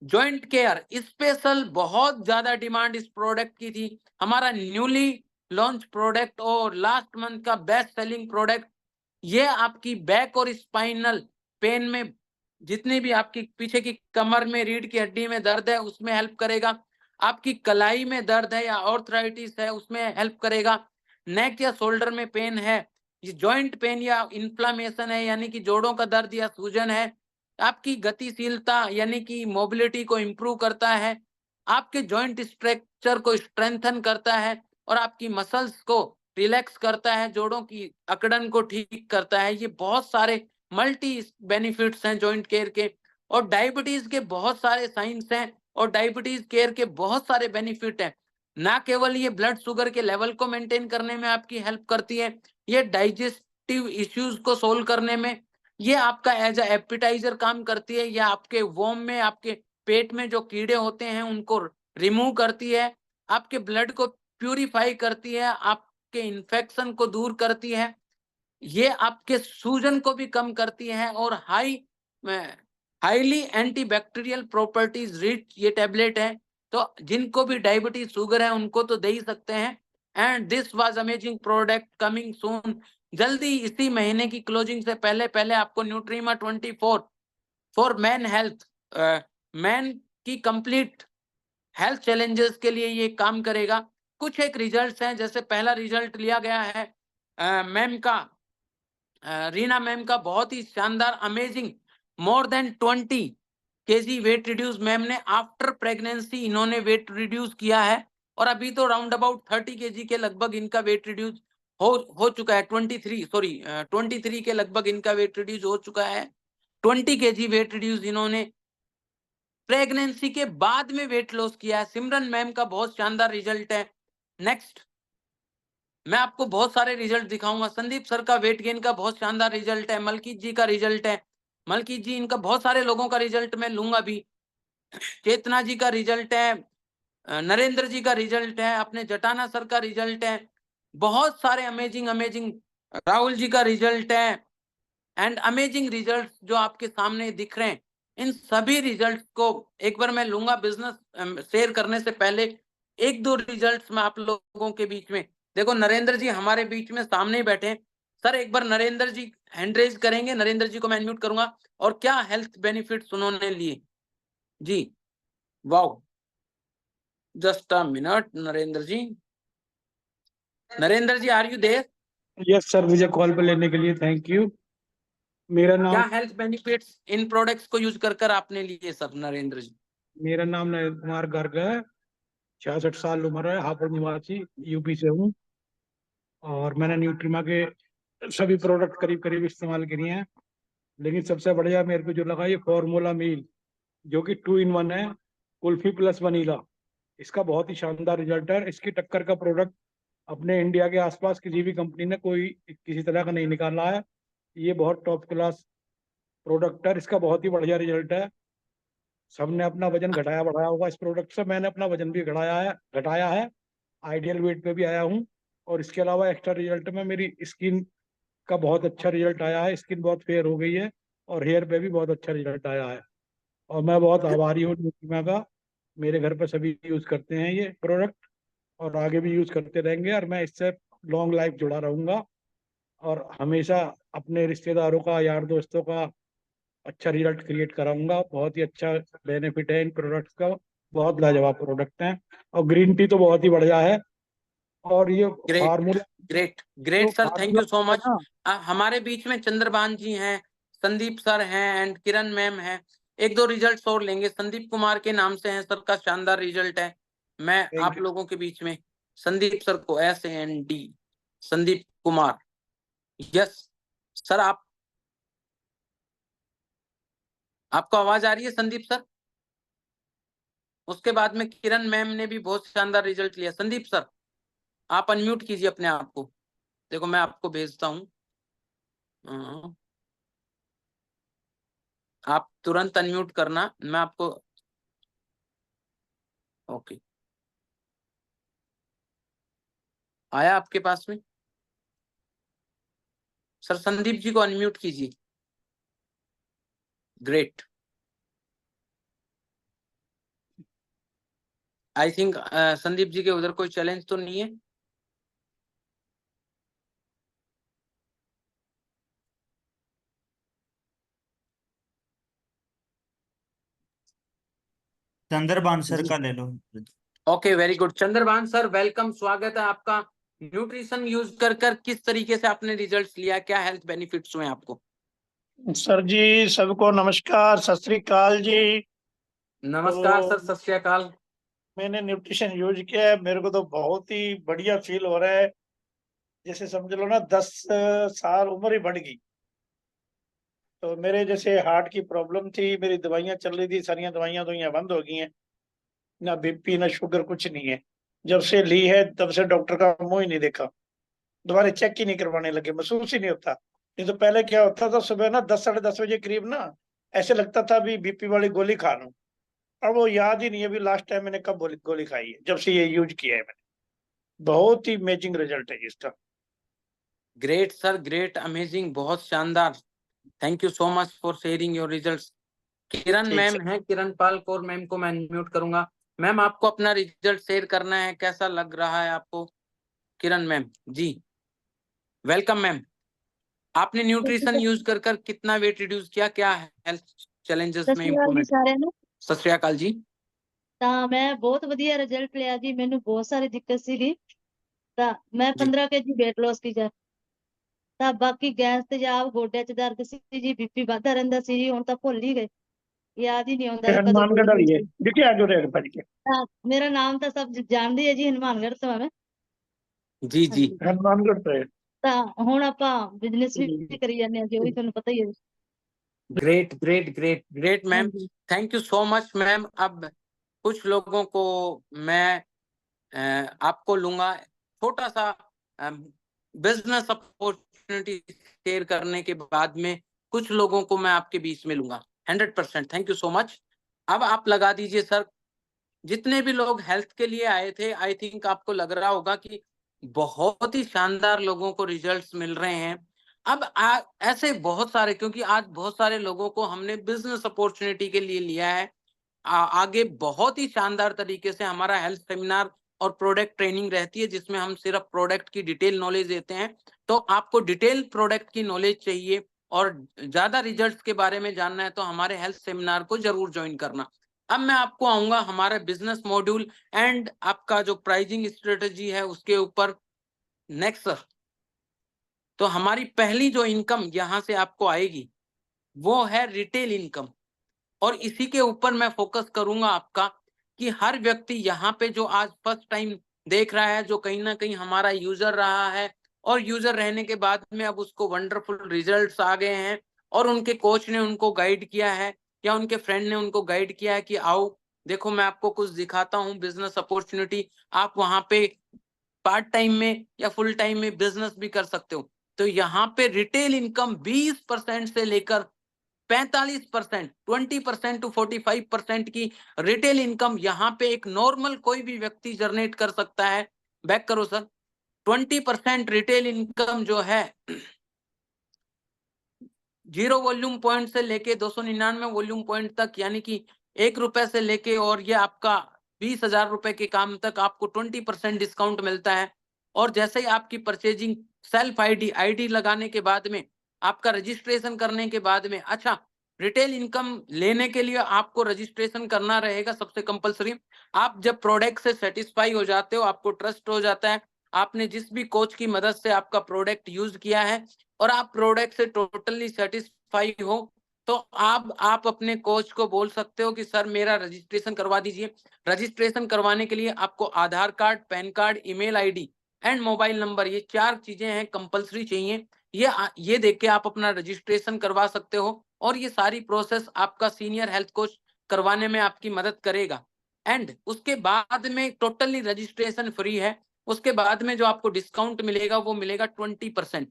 जॉइंट केयर स्पेशल, बहुत ज्यादा डिमांड इस प्रोडक्ट की थी। हमारा न्यूली लॉन्च प्रोडक्ट और लास्ट मंथ का बेस्ट सेलिंग प्रोडक्ट। ये आपकी बैक और स्पाइनल पेन में, जितनी भी आपकी पीछे की कमर में, रीढ़ की हड्डी में दर्द है उसमें हेल्प करेगा, आपकी कलाई में दर्द है या ऑर्थराइटिस है उसमें हेल्प करेगा, नेक या शोल्डर में पेन है, ये जॉइंट पेन या इन्फ्लामेशन है यानी कि जोड़ों का दर्द या सूजन है, आपकी गतिशीलता यानी कि मोबिलिटी को इम्प्रूव करता है, आपके जॉइंट स्ट्रक्चर को स्ट्रेंथन करता है और आपकी मसल्स को रिलैक्स करता है, जोड़ों की अकड़न को ठीक करता है। ये बहुत सारे मल्टी बेनिफिट्स हैं जॉइंट केयर के। और डायबिटीज के बहुत सारे साइंस हैं और डायबिटीज केयर के बहुत सारे बेनिफिट हैं। ना केवल ये ब्लड शुगर के लेवल को मेंटेन करने में आपकी हेल्प करती है, ये डाइजेस्टिव इश्यूज को सोल्व करने में, ये आपका एज अ एपिटाइजर काम करती है, या आपके वॉर्म में आपके पेट में जो कीड़े होते हैं उनको रिमूव करती है, आपके ब्लड को प्यूरिफाई करती है, आपके इन्फेक्शन को दूर करती है, ये आपके सूजन को भी कम करती है और हाईली एंटीबैक्टीरियल प्रॉपर्टीज रिच ये टैबलेट है। तो जिनको भी डायबिटीज शुगर है उनको तो दे ही सकते हैं। And this was amazing product coming soon. जल्दी इसी महीने की क्लोजिंग से पहले पहले आपको Nutrima 24 for man health, man की कंप्लीट हेल्थ चैलेंजेस के लिए ये काम करेगा। कुछ एक रिजल्ट्स हैं, जैसे पहला रिजल्ट लिया गया है मैम का, रीना मैम का, बहुत ही शानदार amazing, more than 20 KG weight reduce ma'am ने आफ्टर प्रेगनेंसी इन्होंने वेट रिड्यूस किया है। और अभी तो राउंड अबाउट 30 केजी के लगभग इनका वेट रिड्यूस हो चुका है। 23 के लगभग इनका वेट रिड्यूस हो चुका है। 20 केजी वेट रिड्यूस इन्होंने प्रेगनेंसी के बाद में वेट लॉस किया है। सिमरन मैम का बहुत शानदार रिजल्ट है। नेक्स्ट मैं आपको बहुत सारे रिजल्ट दिखाऊंगा। संदीप सर का वेट गेन का बहुत शानदार रिजल्ट है। मलकीत जी का रिजल्ट है। मलकीत जी, इनका बहुत सारे लोगों का रिजल्ट मैं लूंगा भी। चेतना जी का रिजल्ट है, नरेंद्र जी का रिजल्ट है, अपने जटाना सर का रिजल्ट है, बहुत सारे अमेजिंग अमेजिंग, राहुल जी का रिजल्ट है एंड अमेजिंग रिजल्ट जो आपके सामने दिख रहे हैं। इन सभी रिजल्ट को एक बार मैं लूंगा बिजनेस शेयर करने से पहले। एक दो रिजल्ट्स मैं आप लोगों के बीच में, देखो नरेंद्र जी हमारे बीच में सामने ही बैठे हैं। सर एक बार नरेंद्र जी हैंड रेज करेंगे, नरेंद्र जी को मैं अनम्यूट करूंगा। और क्या हेल्थ बेनिफिट्स उन्होंने लिए जी, wow, just a minute Narendra ji. Narendra ji are you there? Yes sir, मुझे कॉल पे लेने के लिए थैंक यू। मेरा क्या नाम हेल्थ बेनिफिट्स इन प्रोडक्ट्स को यूज कर आपने लिए सर नरेंद्र जी? मेरा नाम नरेंद्र कुमार गर्ग है। 66 साल उम्र है, हापुड़ निवासी, यूपी से हूँ। और मैंने न्यूट्रीमा के सभी प्रोडक्ट करीब करीब इस्तेमाल किए हैं। लेकिन सबसे बढ़िया मेरे को जो लगा ये फॉर्मूला मील, जो कि 2 in 1 है, कुल्फी प्लस वनीला। इसका बहुत ही शानदार रिजल्ट है। इसकी टक्कर का प्रोडक्ट अपने इंडिया के आसपास किसी भी कंपनी ने कोई किसी तरह का नहीं निकाला है। ये बहुत टॉप क्लास प्रोडक्ट है। इसका बहुत ही बढ़िया रिजल्ट है। सबने अपना वजन घटाया बढ़ाया होगा इस प्रोडक्ट से। मैंने अपना वजन भी घटाया है। आइडियल वेट पे भी आया हूँ। और इसके अलावा एक्स्ट्रा रिजल्ट में मेरी स्किन का बहुत अच्छा रिजल्ट आया है। स्किन बहुत फेयर हो गई है और हेयर पे भी बहुत अच्छा रिजल्ट आया है। और मैं बहुत आभारी हूँ न्यूट्रीमा का। मेरे घर पे सभी यूज करते हैं ये प्रोडक्ट और आगे भी यूज करते रहेंगे। और मैं इससे लॉन्ग लाइफ जुड़ा रहूंगा और हमेशा अपने रिश्तेदारों का, यार दोस्तों का अच्छा रिजल्ट क्रिएट कराऊंगा। बहुत ही अच्छा बेनिफिट है इन प्रोडक्ट्स का। बहुत लाजवाब प्रोडक्ट हैं। और ग्रीन टी तो बहुत ही बढ़िया है। और ये ग्रेट, फार्मूला ग्रेट, जो great sir, thank formula you so है मच। ना, हमारे बीच में चंद्रभान जी हैं, संदीप सर हैं एंड किरण मैम हैं। एक दो रिजल्ट्स और लेंगे। संदीप कुमार के नाम से हैं सर का शानदार रिजल्ट है। मैं थैंक आप यू। लोगों के बीच में संदीप सर को, SAND, Sandeep Kumar, yes sir. आपको आवाज आ रही है संदीप सर? उसके बाद में किरण मैम ने भी बहुत शानदार रिजल्ट लिया। संदीप सर आप अनम्यूट कीजिए अपने आप को। देखो मैं आपको भेजता हूँ, आप तुरंत अनम्यूट करना, मैं आपको, ओके, आया आपके पास में? सर संदीप जी को अनम्यूट कीजिए। Great, I think Sandeep ji के उधर कोई चैलेंज तो नहीं है। चंद्रभान सर जी का ले लो। Okay, very good. Chandrabhan sir welcome, स्वागत है आपका। न्यूट्रिशन यूज कर किस तरीके से आपने रिजल्ट्स लिया, क्या हेल्थ बेनिफिट्स हुए आपको? सर जी सबको नमस्कार, सत श्री अकाल जी। नमस्कार तो सर, सत श्री अकाल। मैंने न्यूट्रिशन यूज किया है, मेरे को तो बहुत ही बढ़िया फील हो रहा है। जैसे समझ लो ना 10 साल उम्र ही बढ़ गई। तो मेरे जैसे हार्ट की प्रॉब्लम थी, मेरी दवाइयां चल रही थी, सारी दवाइयां बंद हो गई हैं। ना बीपी ना शुगर कुछ नहीं है। जब से ली है तब से डॉक्टर का मुंह ही नहीं देखा। दोबारा चेक ही नहीं करवाने लगे, महसूस ही नहीं होता। नहीं तो पहले क्या होता था, सुबह ना 10 साढ़े 10 बजे करीब ना ऐसे लगता था अभी बीपी वाली गोली खा लूं। अब वो याद ही नहीं है अभी लास्ट टाइम मैंने कब गोली खाई है, जब से ये यूज किया है मैंने। बहुत ही अमेजिंग रिजल्ट है इसका। ग्रेट सर, ग्रेट, अमेजिंग, बहुत शानदार। Thank you so much for sharing your results. Kiran ठीक मैम सर। है, किरण पाल कौर मैम को मैं अनम्यूट करूंगा। मैम आपको अपना रिजल्ट शेयर करना है, कैसा लग रहा है आपको? किरण मैम जी, वेलकम मैम। आपने न्यूट्रिशन यूज कर कर कितना वेट रिड्यूस किया, क्या हेल्थ चैलेंजेस ਸਤਿ में ਸ਼੍ਰੀ ਅਕਾਲ ਜੀ इम्प्रूवमेंट? ਸਾਰਿਆਂ ਨੂੰ। सत श्री अकाल जी। ਤਾਂ ਮੈਂ ਬਹੁਤ ਵਧੀਆ ਰਿਜ਼ਲਟ ਲਿਆ ਜੀ। ਮੈਨੂੰ ਬਹੁਤ ਸਾਰੀ ਦਿੱਕਤ ਸੀਗੀ, ਤਾਂ ਮੈਂ जी 15 kg weight loss ਕੀਤਾ। ਤਾਂ ਬਾਕੀ ਗੈਸ ਤੇਜ਼ਾਬ, ਗੋਡਿਆਂ 'ਚ ਦਰਦ ਸੀ ਜੀ, ਬੀਪੀ ਵੱਧਦਾ ਰਹਿੰਦਾ ਸੀ ਜੀ। ਹੁਣ ਤਾਂ ਭੁੱਲ ਹੀ ਗਏ, ਯਾਦ ਹੀ ਨਹੀਂ ਆਉਂਦਾ ਵੀ ਕਦੋਂ हनुमानगढ़ weight वाली loss है, ਕੀਤਾ। देखिए आज रहे भज के। ਤਾਂ ਮੇਰਾ ਨਾਮ ਤਾਂ ਸਭ ਜਾਣਦੇ ਆ ਜੀ, ਹਨੂਮਾਨਗੜ੍ਹ ਤੋਂ ਆ ਮੈਂ। जी जी। ਹਾਂਜੀ, हनुमानगढ़ पे है। ਤਾਂ ਹੁਣ ਆਪਾਂ ਬਿਜ਼ਨਸ ਵੀ ਕਰੀ ਜਾਂਦੇ ਆ ਜੀ, ਉਹ ਵੀ ਤੁਹਾਨੂੰ ਪਤਾ ਹੀ ਹੈ। Great great great great ma'am, ਹਾਂਜੀ thank you so much ma'am. अब कुछ लोगों को मैं आपको लूंगा, छोटा सा बिजनेस अपॉर्चुनिटी शेयर करने के बाद में कुछ लोगों को मैं आपके बीच में लूंगा। 100%, थैंक यू सो मच। अब आप लगा दीजिए सर, जितने भी लोग हेल्थ के लिए आए थे, आई थिंक आपको लग रहा होगा कि बहुत ही शानदार लोगों को रिजल्ट्स मिल रहे हैं। अब ऐसे बहुत सारे, क्योंकि आज बहुत सारे लोगों को हमने बिजनेस अपॉर्चुनिटी के लिए लिया है। आगे बहुत ही शानदार तरीके से हमारा हेल्थ सेमिनार और प्रोडक्ट ट्रेनिंग रहती है, जिसमें हम सिर्फ प्रोडक्ट की डिटेल नॉलेज देते हैं। तो आपको डिटेल प्रोडक्ट की नॉलेज चाहिए और ज्यादा रिजल्ट्स के बारे में जानना है तो हमारे हेल्थ सेमिनार को जरूर ज्वाइन करना। अब मैं आपको आऊंगा हमारा बिजनेस मॉड्यूल एंड आपका जो प्राइसिंग स्ट्रेटजी है उसके ऊपर। नेक्स्ट सर, तो हमारी पहली जो इनकम यहां से आपको आएगी वो है रिटेल इनकम, और इसी के ऊपर मैं फोकस करूंगा आपका कि हर व्यक्ति यहाँ पे जो आज फर्स्ट टाइम देख रहा है, जो कहीं ना कहीं हमारा यूजर रहा है और यूजर रहने के बाद में अब उसको वंडरफुल रिजल्ट्स आ गए हैं और उनके कोच ने उनको गाइड किया है या उनके फ्रेंड ने उनको गाइड किया है कि आओ देखो मैं आपको कुछ दिखाता हूँ बिजनेस अपॉर्चुनिटी, आप वहां पे पार्ट टाइम में या फुल टाइम में बिजनेस भी कर सकते हो। तो यहाँ पे रिटेल इनकम 20% से लेकर 45%, 20% टू 45% की रिटेल इनकम यहाँ पे एक नॉर्मल कोई भी व्यक्ति जनरेट कर सकता है। बैक करो सर। 20% रिटेल इनकम जो है 0 वॉल्यूम पॉइंट से लेके 299 वॉल्यूम पॉइंट तक, यानी कि 1 रुपए से लेके और ये आपका 20,000 रुपए के काम तक आपको 20% डिस्काउंट मिलता है। और जैसे ही आपकी परचेजिंग सेल्फ आईडी लगाने के बाद में, आपका रजिस्ट्रेशन करने के बाद में, अच्छा रिटेल इनकम लेने के लिए आपको रजिस्ट्रेशन करना रहेगा सबसे कंपलसरी। आप जब प्रोडक्ट से सेटिस्फाई हो जाते हो, आपको ट्रस्ट हो जाता है, आपने जिस भी कोच की मदद से आपका प्रोडक्ट यूज किया है और आप प्रोडक्ट से टोटली सेटिस्फाई हो, तो आप अपने कोच को बोल सकते हो कि सर मेरा रजिस्ट्रेशन करवा दीजिए। रजिस्ट्रेशन करवाने के लिए आपको Aadhaar card, PAN card, email ID and mobile number, ये 4 चीजें हैं कंपलसरी चाहिए। ये देख के आप अपना रजिस्ट्रेशन करवा सकते हो और ये सारी प्रोसेस आपका सीनियर हेल्थ कोच करवाने में आपकी मदद करेगा। एंड उसके बाद में टोटली रजिस्ट्रेशन फ्री है। उसके बाद में जो आपको डिस्काउंट मिलेगा वो मिलेगा 20%।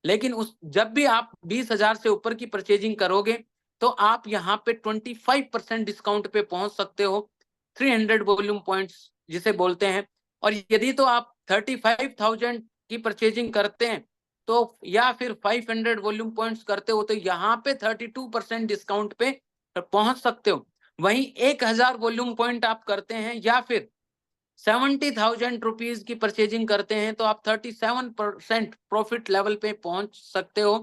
लेकिन जब भी आप 20,000 से ऊपर की परचेजिंग करोगे तो आप यहाँ पे 25% डिस्काउंट पे पहुंच सकते हो, 300 वॉल्यूम पॉइंट्स जिसे बोलते हैं। और यदि तो आप 35,000 की परचेजिंग करते हैं तो या फिर 500 वॉल्यूम पॉइंट्स करते हो तो यहाँ पे 32% डिस्काउंट पे पहुंच सकते हो। वहीं 1,000 वॉल्यूम पॉइंट आप करते हैं या फिर 70,000 रुपीज की परचेजिंग करते हैं तो आप 37% प्रॉफिट लेवल पे पहुंच सकते हो।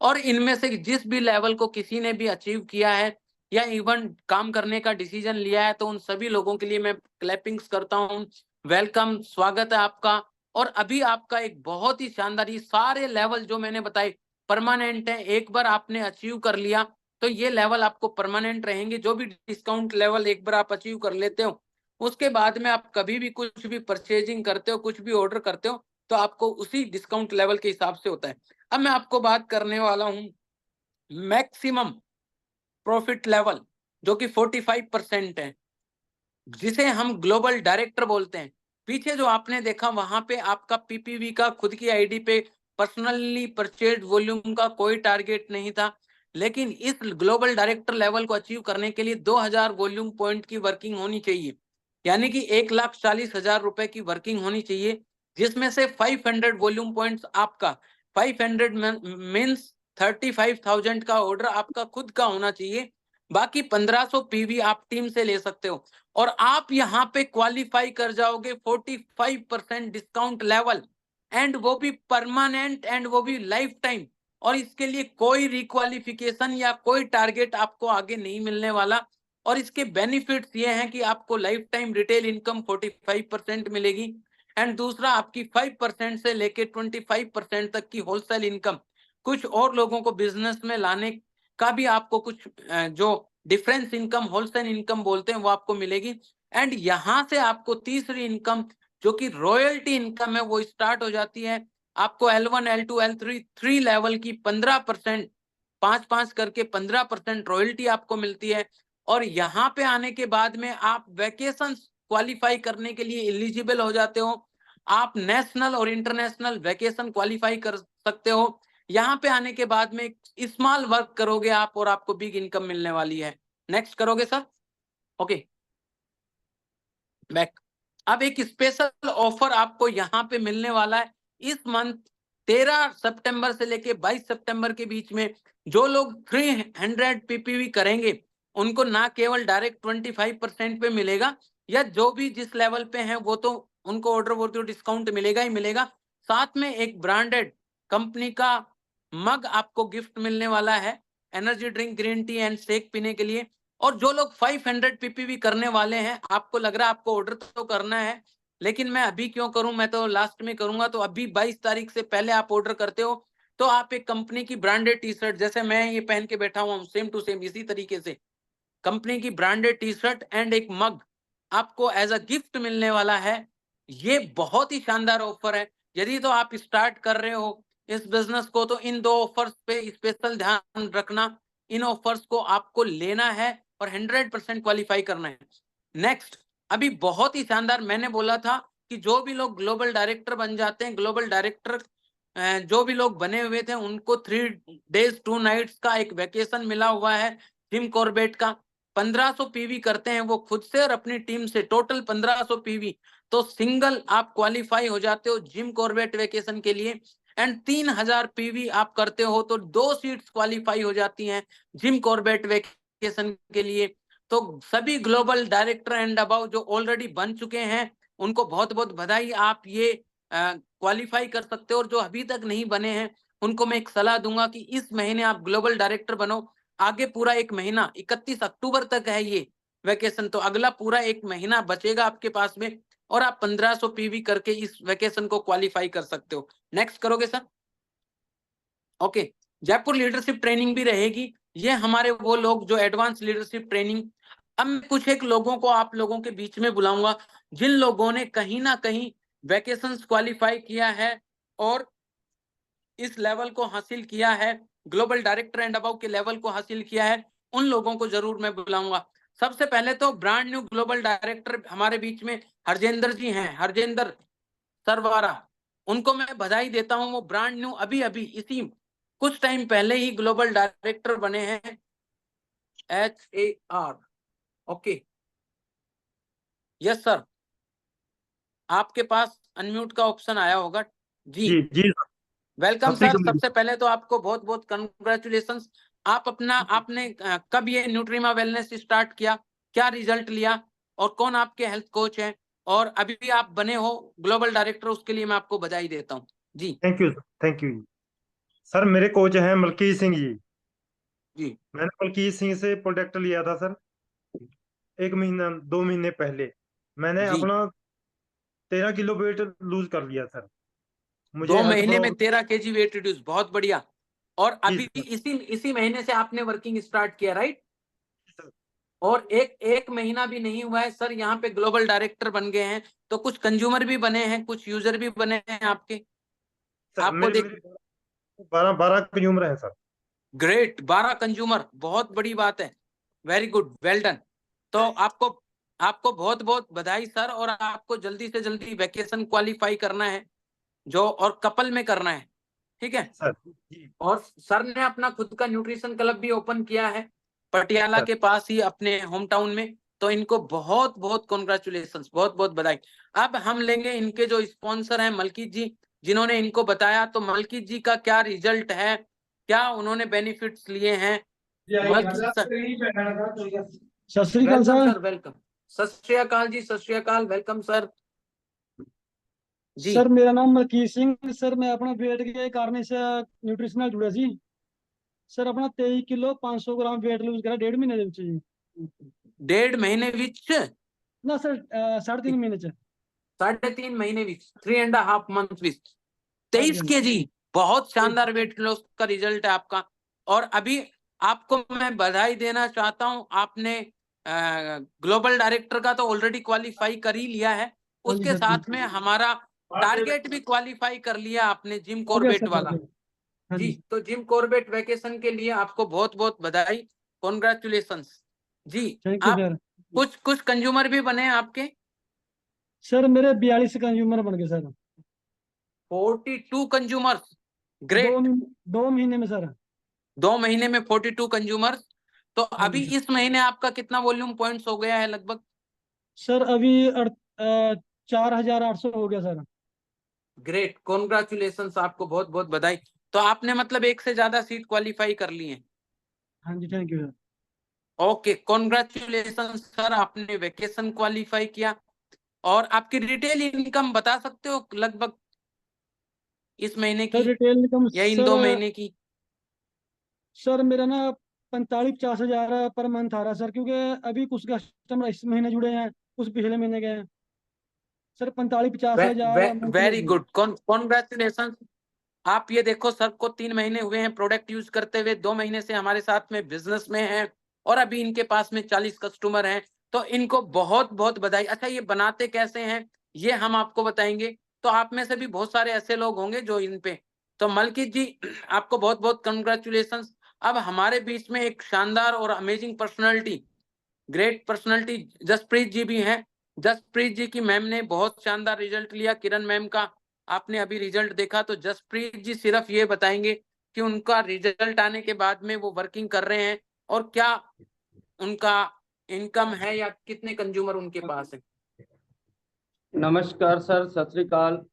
और इनमें से जिस भी लेवल को किसी ने भी अचीव किया है या इवन काम करने का डिसीजन लिया है, तो उन सभी लोगों के लिए मैं क्लैपिंग्स करता हूं। वेलकम, स्वागत है आपका। और अभी आपका एक बहुत ही शानदार, ये सारे लेवल जो मैंने बताए परमानेंट है। एक बार आपने अचीव कर लिया तो ये लेवल आपको परमानेंट रहेंगे। जो भी डिस्काउंट लेवल एक बार आप अचीव कर लेते हो, उसके बाद में आप कभी भी कुछ भी परचेजिंग करते हो, कुछ भी ऑर्डर करते हो, तो आपको उसी डिस्काउंट लेवल के हिसाब से होता है। अब मैं आपको बात करने वाला हूं मैक्सिमम प्रॉफिट लेवल, जो कि 45% है, जिसे हम ग्लोबल डायरेक्टर बोलते हैं। पीछे जो आपने देखा वहां पे आपका पीपीवी का खुद की आईडी पे पर्सनली परचेज वॉल्यूम का कोई टारगेट नहीं था, लेकिन इस ग्लोबल डायरेक्टर लेवल को अचीव करने के लिए 2000 वॉल्यूम पॉइंट की वर्किंग होनी चाहिए, यानी कि 1,40,000 रुपए की वर्किंग होनी चाहिए, जिसमें से 500 वॉल्यूम पॉइंट्स आपका, 500 मीन्स 35,000 का ऑर्डर आपका खुद का होना चाहिए। बाकी 1500 पीवी आप टीम से ले सकते हो, और आप यहाँ पे क्वालिफाई कर जाओगे 45% डिस्काउंट लेवल, एंड वो भी परमानेंट, एंड वो भी लाइफ टाइम। और इसके लिए कोई रिक्वालिफिकेशन या कोई टारगेट आपको आगे नहीं मिलने वाला। और इसके बेनिफिट्स ये हैं कि आपको लाइफ टाइम रिटेल इनकम 45% मिलेगी, एंड दूसरा आपकी 5% से लेके 25% तक की होलसेल इनकम, कुछ और लोगों को बिजनेस में लाने का भी आपको कुछ जो डिफरेंस इनकम, होलसेल इनकम बोलते हैं, वो आपको मिलेगी। एंड यहाँ से आपको तीसरी इनकम जो कि रॉयल्टी इनकम है वो स्टार्ट हो जाती है। आपको L1, L2, L3 3 लेवल की 15%, 5-5 करके 15% रॉयल्टी आपको मिलती है। और यहाँ पे आने के बाद में आप वैकेशन क्वालिफाई करने के लिए एलिजिबल हो जाते हो। आप नेशनल और इंटरनेशनल वैकेशन क्वालिफाई कर सकते हो। यहाँ पे आने के बाद में स्मॉल वर्क करोगे आप, और आपको बिग इनकम मिलने वाली है। नेक्स्ट करोगे सर? Okay, back. अब एक स्पेशल ऑफर आपको यहाँ पे मिलने वाला है इस मंथ 13 सितंबर से लेके 22 सितंबर के बीच में। जो लोग 300 पीपीवी करेंगे उनको ना केवल डायरेक्ट 25% पे मिलेगा, या जो भी जिस लेवल पे हैं वो तो उनको ऑर्डर वो तो डिस्काउंट मिलेगा ही मिलेगा। साथ में एक ब्रांडेड कंपनी का मग आपको गिफ्ट मिलने वाला है, energy drink, green tea and shake पीने के लिए। और जो लोग 500 पीपीवी करने वाले हैं, आपको लग रहा है आपको ऑर्डर तो करना है, लेकिन मैं अभी क्यों करूं, मैं तो लास्ट में करूंगा। तो अभी 22 तारीख से पहले आप ऑर्डर करते हो तो आप एक कंपनी की ब्रांडेड टी शर्ट, जैसे मैं ये पहन के बैठा हुआ हूँ सेम टू सेम इसी तरीके से कंपनी की ब्रांडेड टी शर्ट एंड एक मग आपको एज अ गिफ्ट मिलने वाला है। ये बहुत ही शानदार ऑफर है। यदि तो आप स्टार्ट कर रहे हो इस बिजनेस को तो इन दो ऑफर्स पे स्पेशल ध्यान रखना। इन ऑफर्स को आपको लेना है और 100% क्वालिफाई करना है। नेक्स्ट, अभी बहुत ही शानदार, मैंने बोला था कि जो भी लोग ग्लोबल डायरेक्टर बन जाते हैं, ग्लोबल डायरेक्टर जो भी लोग बने हुए थे उनको 3 days 2 nights का एक वेकेशन मिला हुआ है जिम कॉर्बेट का। 1500 पीवी करते हैं वो खुद से और अपनी टीम से, टोटल 1500 पीवी। तो सिंगल आप क्वालिफाई हो जाते हो जिम कॉर्बेट वेकेशन के लिए, एंड 3000 पीवी आप करते हो तो 2 सीट्स क्वालिफाई हो जाती हैं जिम कॉर्बेट वेकेशन के लिए। तो सभी ग्लोबल डायरेक्टर एंड अबव जो ऑलरेडी बन चुके हैं उनको बहुत बहुत बधाई, आप ये क्वालिफाई कर सकते हो। और जो अभी तक नहीं बने हैं उनको मैं एक सलाह दूंगा कि इस महीने आप ग्लोबल डायरेक्टर बनो। आगे पूरा एक महीना, 31 अक्टूबर तक है ये वेकेशन, तो अगला पूरा एक महीना बचेगा आपके पास में, और आप 1500 पीवी करके इस वेकेशन को क्वालिफाई कर सकते हो। नेक्स्ट करोगे sir? Okay, Jaipur leadership training भी रहेगी। ये हमारे वो लोग जो एडवांस लीडरशिप ट्रेनिंग, अब मैं कुछ एक लोगों को आप लोगों के बीच में बुलाऊंगा जिन लोगों ने कहीं ना कहीं वैकेशंस क्वालिफाई किया है और इस लेवल को हासिल किया है, ग्लोबल डायरेक्टर एंड अबव के लेवल को हासिल किया है, उन लोगों को जरूर मैं बुलाऊंगा। सबसे पहले तो ब्रांड न्यू ग्लोबल डायरेक्टर हमारे बीच में हरजेंद्र जी हैं, हरजेंद्र सरवारा, उनको मैं बधाई देता हूं। वो ब्रांड न्यू अभी अभी इसी कुछ टाइम पहले ही ग्लोबल डायरेक्टर बने हैं, HAR। ओके, यस सर, आपके पास अनम्यूट का ऑप्शन आया होगा जी। जी जी सर। वेलकम अपनी सर, कंपनी सबसे पहले तो आपको बहुत बहुत कंग्रेचुलेशंस। आप अपना आपने कब ये न्यूट्रीमा वेलनेस स्टार्ट किया, क्या रिजल्ट लिया, और कौन आपके हेल्थ कोच हैं, और अभी भी आप बने हो ग्लोबल डायरेक्टर, उसके लिए मैं आपको बधाई देता हूँ जी। Thank you sir, thank you sir. मेरे कोच हैं मलकीत सिंह जी। जी मैंने मलकीत सिंह से प्रोडक्ट लिया था सर 1 महीना 2 महीने पहले। मैंने जी, अपना 13 किलो वेट लूज कर लिया सर। मुझे 2 हेल्थ महीने में प्रॉब्लम 13 केजी वेट रिड्यूस, बहुत बढ़िया। और जी अभी सर। इसी महीने से आपने वर्किंग स्टार्ट किया, राइट? और एक महीना भी नहीं हुआ है सर, यहाँ पे ग्लोबल डायरेक्टर बन गए हैं, तो कुछ कंज्यूमर भी बने हैं, कुछ यूजर भी बने हैं आपके, सर आपको मेरे देख। मेरे 12 कंज्यूमर हैं सर। ग्रेट, 12 कंज्यूमर, बहुत बड़ी बात है, वेरी गुड, वेल डन। तो आपको आपको बहुत बहुत बधाई सर, और आपको जल्दी से जल्दी वैकेशन क्वालिफाई करना है जो, और कपल में करना है। ठीक है। सर जी और सर ने अपना खुद का न्यूट्रिशन क्लब भी ओपन किया है पटियाला सर। के पास ही अपने होम टाउन में। तो इनको बहुत बहुत कॉन्ग्रेचुलेशंस, बहुत बहुत बधाई। अब हम लेंगे इनके जो स्पॉन्सर हैं मलकीत जी, जिन्होंने इनको बताया। तो मलकीत जी का क्या रिजल्ट है, क्या उन्होंने बेनिफिट्स लिए हैं? मलकीत सर, सत श्री अकाल वेलकम सर। Sir, welcome. सत श्री अकाल जी, सत श्री अकाल, वेलकम सर जी। सर मेरा नाम मलकीत सिंह सर, मैं अपना वेट के कारण से न्यूट्रिशन ਨਾਲ जुड़ਿਆ ਸੀ सर। अपना 23 किलो 500 ग्राम वेट लूज करा 1.5 महीने ਦੇ ਵਿੱਚ ਜੀ। 1.5 महीने विच? ना सर 3.5 महीने ਚ। 3.5 महीने विच, 3.5 मंथ विच हाँ 23 जी केजी। बहुत शानदार वेट लॉस का रिजल्ट है आपका। और अभी आपको मैं बधाई देना चाहता हूं, आपने ग्लोबल डायरेक्टर का तो ऑलरेडी क्वालिफाई कर ही लिया है, हाँ जी उसके सर साथ में हमारा टारगेट भी क्वालिफाई कर लिया आपने, जिम हो गया कॉर्बेट सर। वाला। हाँ जी, जी तो जिम कॉर्बेट वैकेशन के लिए आपको बहुत बहुत बधाई, कॉन्ग्रेचुलेशंस जी। थैंक यू आप सर। कुछ कुछ कंज्यूमर भी बने आपके? सर मेरे 42 कंज्यूमर बन गए सर। 42 कंज्यूमर्स, दो ग्रेट। महीने 2 महीने में सर। 2 महीने में 42 कंज्यूमर्स। तो हाँ अभी जी सर। इस महीने आपका कितना वॉल्यूम पॉइंट्स हो गया है लगभग? सर अभी 4800 हो गया सर। ग्रेट, कॉन्ग्रेचुलेशंस, आपको बहुत बहुत बधाई। तो आपने मतलब एक से ज्यादा सीट क्वालिफाई कर ली है। हाँ जी thank you sir. Okay, congratulations sir, आपने वेकेशन क्वालिफाई किया। और आपकी रिटेल इनकम बता सकते हो लगभग इस महीने सर की रिटेल इनकम या इन 2 महीने की? सर मेरा ना 45-50 हजार पर मंथ आ रहा है सर, क्योंकि अभी कुछ कस्टमर इस महीने जुड़े हैं, कुछ पिछले महीने गए हैं सर। 45-50 हजार मंथली वेरी है। Good, congratulations. आप ये देखो, सर को 3 महीने हुए हैं प्रोडक्ट यूज करते हुए, 2 महीने से हमारे साथ में बिजनेस में हैं, और अभी इनके पास में 40 कस्टमर हैं। तो इनको बहुत बहुत बधाई। अच्छा, ये बनाते कैसे हैं ये हम आपको बताएंगे। तो आप में से भी बहुत सारे ऐसे लोग होंगे जो इन पे, तो मलकीत जी आपको बहुत बहुत कंग्रेचुलेशंस। अब हमारे बीच में एक शानदार और amazing personality, great personality Jaspreet ji भी हैं। जसप्रीत जी की मैम ने बहुत शानदार रिजल्ट लिया, किरण मैम का आपने अभी रिजल्ट देखा। तो जसप्रीत जी सिर्फ ये बताएंगे कि उनका रिजल्ट आने के बाद में वो वर्किंग कर रहे हैं और क्या उनका इनकम है या कितने कंज्यूमर उनके पास है। नमस्कार सर, सत श्री अकाल।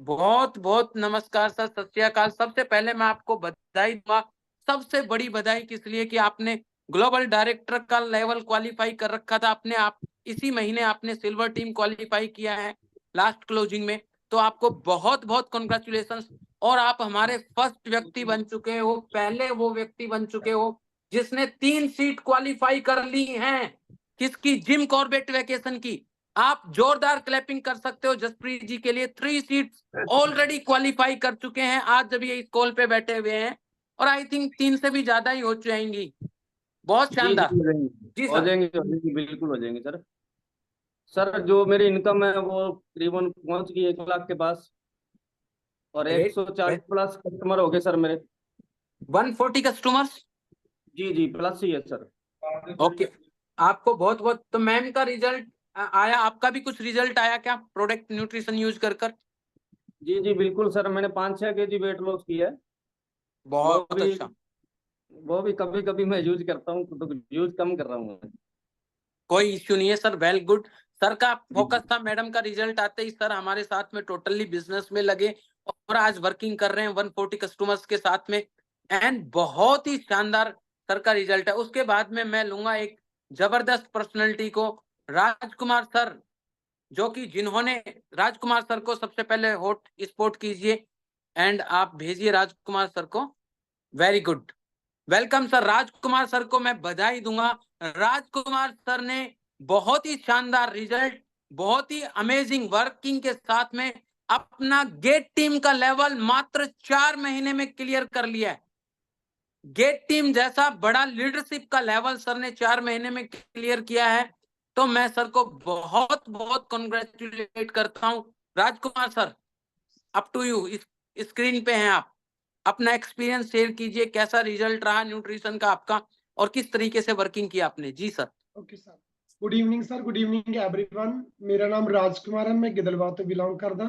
बहुत बहुत नमस्कार सर, सत श्री अकाल। सबसे पहले मैं आपको बधाई दूंगा, सबसे बड़ी बधाई किस लिए कि आपने ग्लोबल डायरेक्टर का लेवल क्वालिफाई कर रखा था आपने। आप इसी महीने आपने सिल्वर टीम क्वालिफाई किया है लास्ट क्लोजिंग में। तो आपको बहुत बहुत कॉन्ग्रेचुलेशंस। और आप हमारे फर्स्ट व्यक्ति बन चुके हो, पहले वो व्यक्ति बन चुके हो जिसने 3 सीट क्वालिफाई कर ली हैं। किसकी? जिम कॉर्बेट वैकेशन की। आप जोरदार क्लैपिंग कर सकते हो जसप्रीत जी के लिए। 3 सीट्स ऑलरेडी क्वालिफाई कर चुके हैं आज जब ये इस कॉल पे बैठे हुए हैं, और आई थिंक 3 से भी ज्यादा ही हो जाएंगी। बहुत जी जी शानदार हो जाएंगे, जी हो सर। जाएंगे, हो जाएंगे, बिल्कुल हो जाएंगे सर। सर जो मेरी इनकम है वो करीबन पहुंच गई 1 लाख के पास, और ग्रेट, 140 प्लस कस्टमर हो गए सर मेरे। 140 कस्टमर्स। जी जी प्लस ही है सर। ओके, आपको बहुत बहुत। तो मैम का रिजल्ट आया, आपका भी कुछ रिजल्ट आया क्या प्रोडक्ट न्यूट्रिशन यूज कर कर? जी जी बिल्कुल सर, मैंने 5-6 केजी वेट लॉस किया है। वो बहुत भी अच्छा। वो भी कभी कभी मैं यूज करता हूँ, तो यूज कम कर रहा हूँ मैं। कोई इश्यू नहीं है सर, वेल गुड। सर का जी फोकस था मैडम का रिजल्ट आते ही सर हमारे साथ में टोटली बिजनेस में लगे, और आज वर्किंग कर रहे हैं 140 कस्टमर्स के साथ में। एंड बहुत ही शानदार सर का रिजल्ट है। उसके बाद में मैं लूंगा एक जबरदस्त पर्सनैलिटी को, राजकुमार सर, जो कि जिन्होंने, राजकुमार सर को सबसे पहले हॉट स्पॉट कीजिए एंड आप भेजिए राजकुमार सर को। Very good, welcome sir. Rajkumar sir को मैं बधाई दूंगा। राजकुमार सर ने बहुत ही शानदार रिजल्ट, बहुत ही अमेजिंग वर्किंग के साथ में अपना गेट टीम का लेवल मात्र 4 महीने में क्लियर कर लिया है। गेट टीम जैसा बड़ा लीडरशिप का लेवल सर ने 4 महीने में क्लियर किया है। तो मैं सर को बहुत बहुत कॉन्ग्रेचुलेट करता हूं। Rajkumar sir, up to you, screen पे हैं आप। अपना एक्सपीरियंस शेयर कीजिए, कैसा रिजल्ट रहा न्यूट्रिशन का आपका और किस तरीके से वर्किंग की आपने। जी sir. Okay sir, good evening sir, good evening everyone. मेरा नाम राजकुमार है, मैं गिदलवा तो बिलोंग करदा।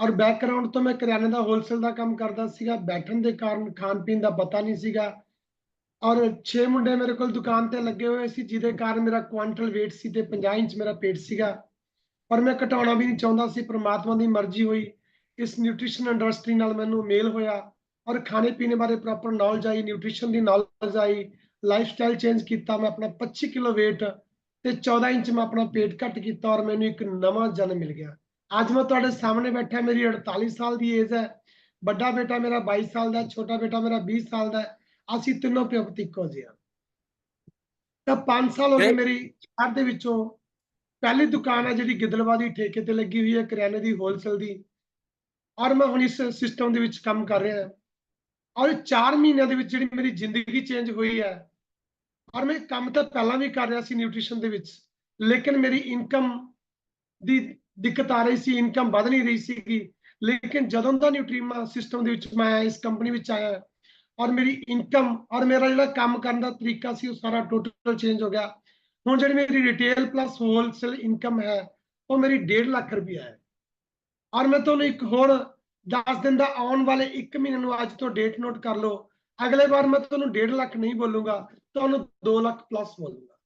ਔਰ ਬੈਕਗ੍ਰਾਉਂਡ ਤੋਂ ਮੈਂ ਕਰਿਆਨੇ ਦਾ ਹੋਲਸੇਲ ਦਾ ਕੰਮ ਕਰਦਾ ਸੀਗਾ। ਬੈਠਣ ਦੇ ਕਾਰਨ ਖਾਣ ਪੀਣ ਦਾ ਪਤਾ ਨਹੀਂ ਸੀਗਾ ਔਰ 6 ਮੁੰਡੇ ਮੇਰੇ ਕੋਲ ਦੁਕਾਨ ਤੇ ਲੱਗੇ ਹੋਏ ਸੀ, ਜਿਹਦੇ ਕਾਰਨ ਮੇਰਾ ਕੁਆਂਟਲ weight ਸੀ ਤੇ 50 ਇੰਚ ਮੇਰਾ ਪੇਟ ਸੀਗਾ ਔਰ ਮੈਂ ਘਟਾਉਣਾ ਵੀ ਨਹੀਂ ਚਾਹੁੰਦਾ ਸੀ। ਪ੍ਰਮਾਤਮਾ ਦੀ ਮਰਜ਼ੀ ਹੋਈ, ਇਸ ਨਿਊਟ੍ਰੀਸ਼ਨ ਇੰਡਸਟਰੀ ਨਾਲ ਮੈਨੂੰ ਮੇਲ ਹੋਇਆ ਔਰ ਖਾਣੇ ਪੀਣੇ ਬਾਰੇ ਪ੍ਰੋਪਰ ਨੌਲੇਜ ਆਈ, ਨਿਊਟ੍ਰੀਸ਼ਨ ਦੀ ਨੌਲੇਜ ਆਈ, ਲਾਈਫਸਟਾਈਲ ਚੇਂਜ ਕੀਤਾ। ਮੈਂ ਆਪਣਾ 25 ਕਿਲੋ weight ਤੇ 14 ਇੰਚ ਮੈਂ ਆਪਣਾ ਪੇਟ ਘੱਟ ਕੀਤਾ ਔਰ ਮੈਨੂੰ ਇੱਕ ਨਵਾਂ ਜਨਮ ਮਿਲ ਗਿਆ। ਅੱਜ ਮੈਂ ਤੁਹਾਡੇ ਸਾਹਮਣੇ ਬੈਠਾ, ਮੇਰੀ 48 ਸਾਲ ਦੀ ਏਜ ਹੈ। ਵੱਡਾ ਬੇਟਾ ਮੇਰਾ 22 ਸਾਲ ਦਾ, ਛੋਟਾ ਬੇਟਾ ਮੇਰਾ 20 ਸਾਲ ਦਾ। ਅਸੀਂ ਤਿੰਨੋਂ ਪਿਓ ਪੁੱਤ ਇੱਕੋ ਜਿਹੇ ਹਾਂ। ਤਾਂ 5 ਸਾਲ ਹੋ ਗਏ ਮੇਰੀ ਸ਼ਹਿਰ ਦੇ ਵਿੱਚੋਂ ਪਹਿਲੀ ਦੁਕਾਨ ਹੈ ਜਿਹੜੀ ਗਿੱਦੜਬਾਹਾ ਦੀ ਠੇਕੇ ਤੇ ਲੱਗੀ ਹੋਈ ਹੈ, ਕਰਿਆਨੇ ਦੀ ਹੋਲਸੇਲ ਦੀ, ਔਰ ਮੈਂ ਹੁਣ ਇਸ ਸਿਸਟਮ ਦੇ ਵਿੱਚ ਕੰਮ ਕਰ ਰਿਹਾ ਔਰ 4 ਮਹੀਨਿਆਂ ਦੇ ਵਿੱਚ ਜਿਹੜੀ ਮੇਰੀ ਜ਼ਿੰਦਗੀ ਚੇਂਜ ਹੋਈ ਹੈ। ਔਰ ਮੈਂ ਕੰਮ ਤਾਂ ਪਹਿਲਾਂ ਵੀ ਕਰ ਰਿਹਾ ਸੀ ਨਿਊਟ੍ਰੀਸ਼ਨ ਦੇ ਵਿੱਚ, ਲੇਕਿਨ ਮੇਰੀ ਇਨਕਮ ਦੀ ਦਿੱਕਤ ਆ ਰਹੀ ਸੀ, ਇਨਕਮ ਵਧ ਨਹੀਂ ਰਹੀ ਸੀਗੀ। ਲੇਕਿਨ ਜਦੋਂ ਦਾ ਨਿਊਟਰੀਮਾ ਸਿਸਟਮ ਦੇ ਵਿੱਚ ਮੈਂ ਇਸ ਕੰਪਨੀ ਵਿੱਚ ਆਇਆ ਔਰ ਮੇਰੀ ਇਨਕਮ ਔਰ ਮੇਰਾ ਜਿਹੜਾ ਕੰਮ ਕਰਨ ਦਾ ਤਰੀਕਾ ਸੀ ਉਹ ਸਾਰਾ ਟੋਟਲ ਚੇਂਜ ਹੋ ਗਿਆ। ਹੁਣ ਜਿਹੜੀ ਮੇਰੀ ਰਿਟੇਲ ਪਲੱਸ ਹੋਲਸੇਲ ਇਨਕਮ ਹੈ ਉਹ ਮੇਰੀ 1.5 ਲੱਖ ਰੁਪਇਆ ਹੈ। ਔਰ ਮੈਂ ਤੁਹਾਨੂੰ ਇੱਕ ਹੋਰ 10 ਦਿਨ ਦਾ ਆਉਣ ਵਾਲੇ 1 ਮਹੀਨੇ ਨੂੰ ਅੱਜ ਤੋਂ ਡੇਟ ਨੋਟ ਕਰ ਲਓ। ਅਗਲੇ ਵਾਰ ਮੈਂ ਤੁਹਾਨੂੰ 1.5 ਲੱਖ ਨਹੀਂ ਬੋਲੂੰਗਾ, ਤੁਹਾਨੂੰ 2 ਲੱਖ ਪਲੱਸ ਬੋਲੂੰਗਾ।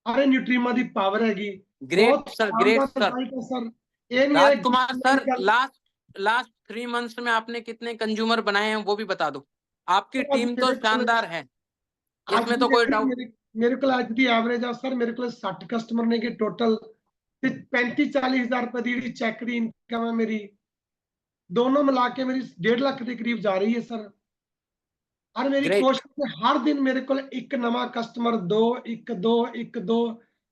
ਅਰੇ ਨਿਊਟਰੀਮਾ ਦੀ ਪਾਵਰ हैगी। Great sir, great sir. Sir ये नहीं है राजकुमार सर, लास्ट 3 मंथ्स में आपने कितने कंज्यूमर बनाए हैं वो भी बता दो। आपकी टीम तो शानदार है, इसमें तो कोई डाउट। मेरे को आज ਦੀ ਐਵਰੇਜ ਆ ਸਰ, ਮੇਰੇ ਕੋਲ 60 ਕਸਟਮਰ ਨੇ ਕਿ ਟੋਟਲ ਤੇ 35-40 ਹਜ਼ਾਰ ਰੁਪਏ ਦੀ ਜਿਹੜੀ ਚੈੱਕ ਦੀ ਇਨਕਮ ਹੈ ਮੇਰੀ, ਦੋਨੋਂ ਮਿਲਾ ਕੇ ਮੇਰੀ 1.5 ਲੱਖ ਦੇ ਕਰੀਬ ਜਾ ਰਹੀ ਹੈ ਸਰ। ਔਰ ਮੇਰੀ ਕੋਸ਼ਿਸ਼ ਹੈ ਹਰ ਦਿਨ ਮੇਰੇ ਕੋਲ ਇੱਕ ਨਵਾਂ ਕਸਟਮਰ, 2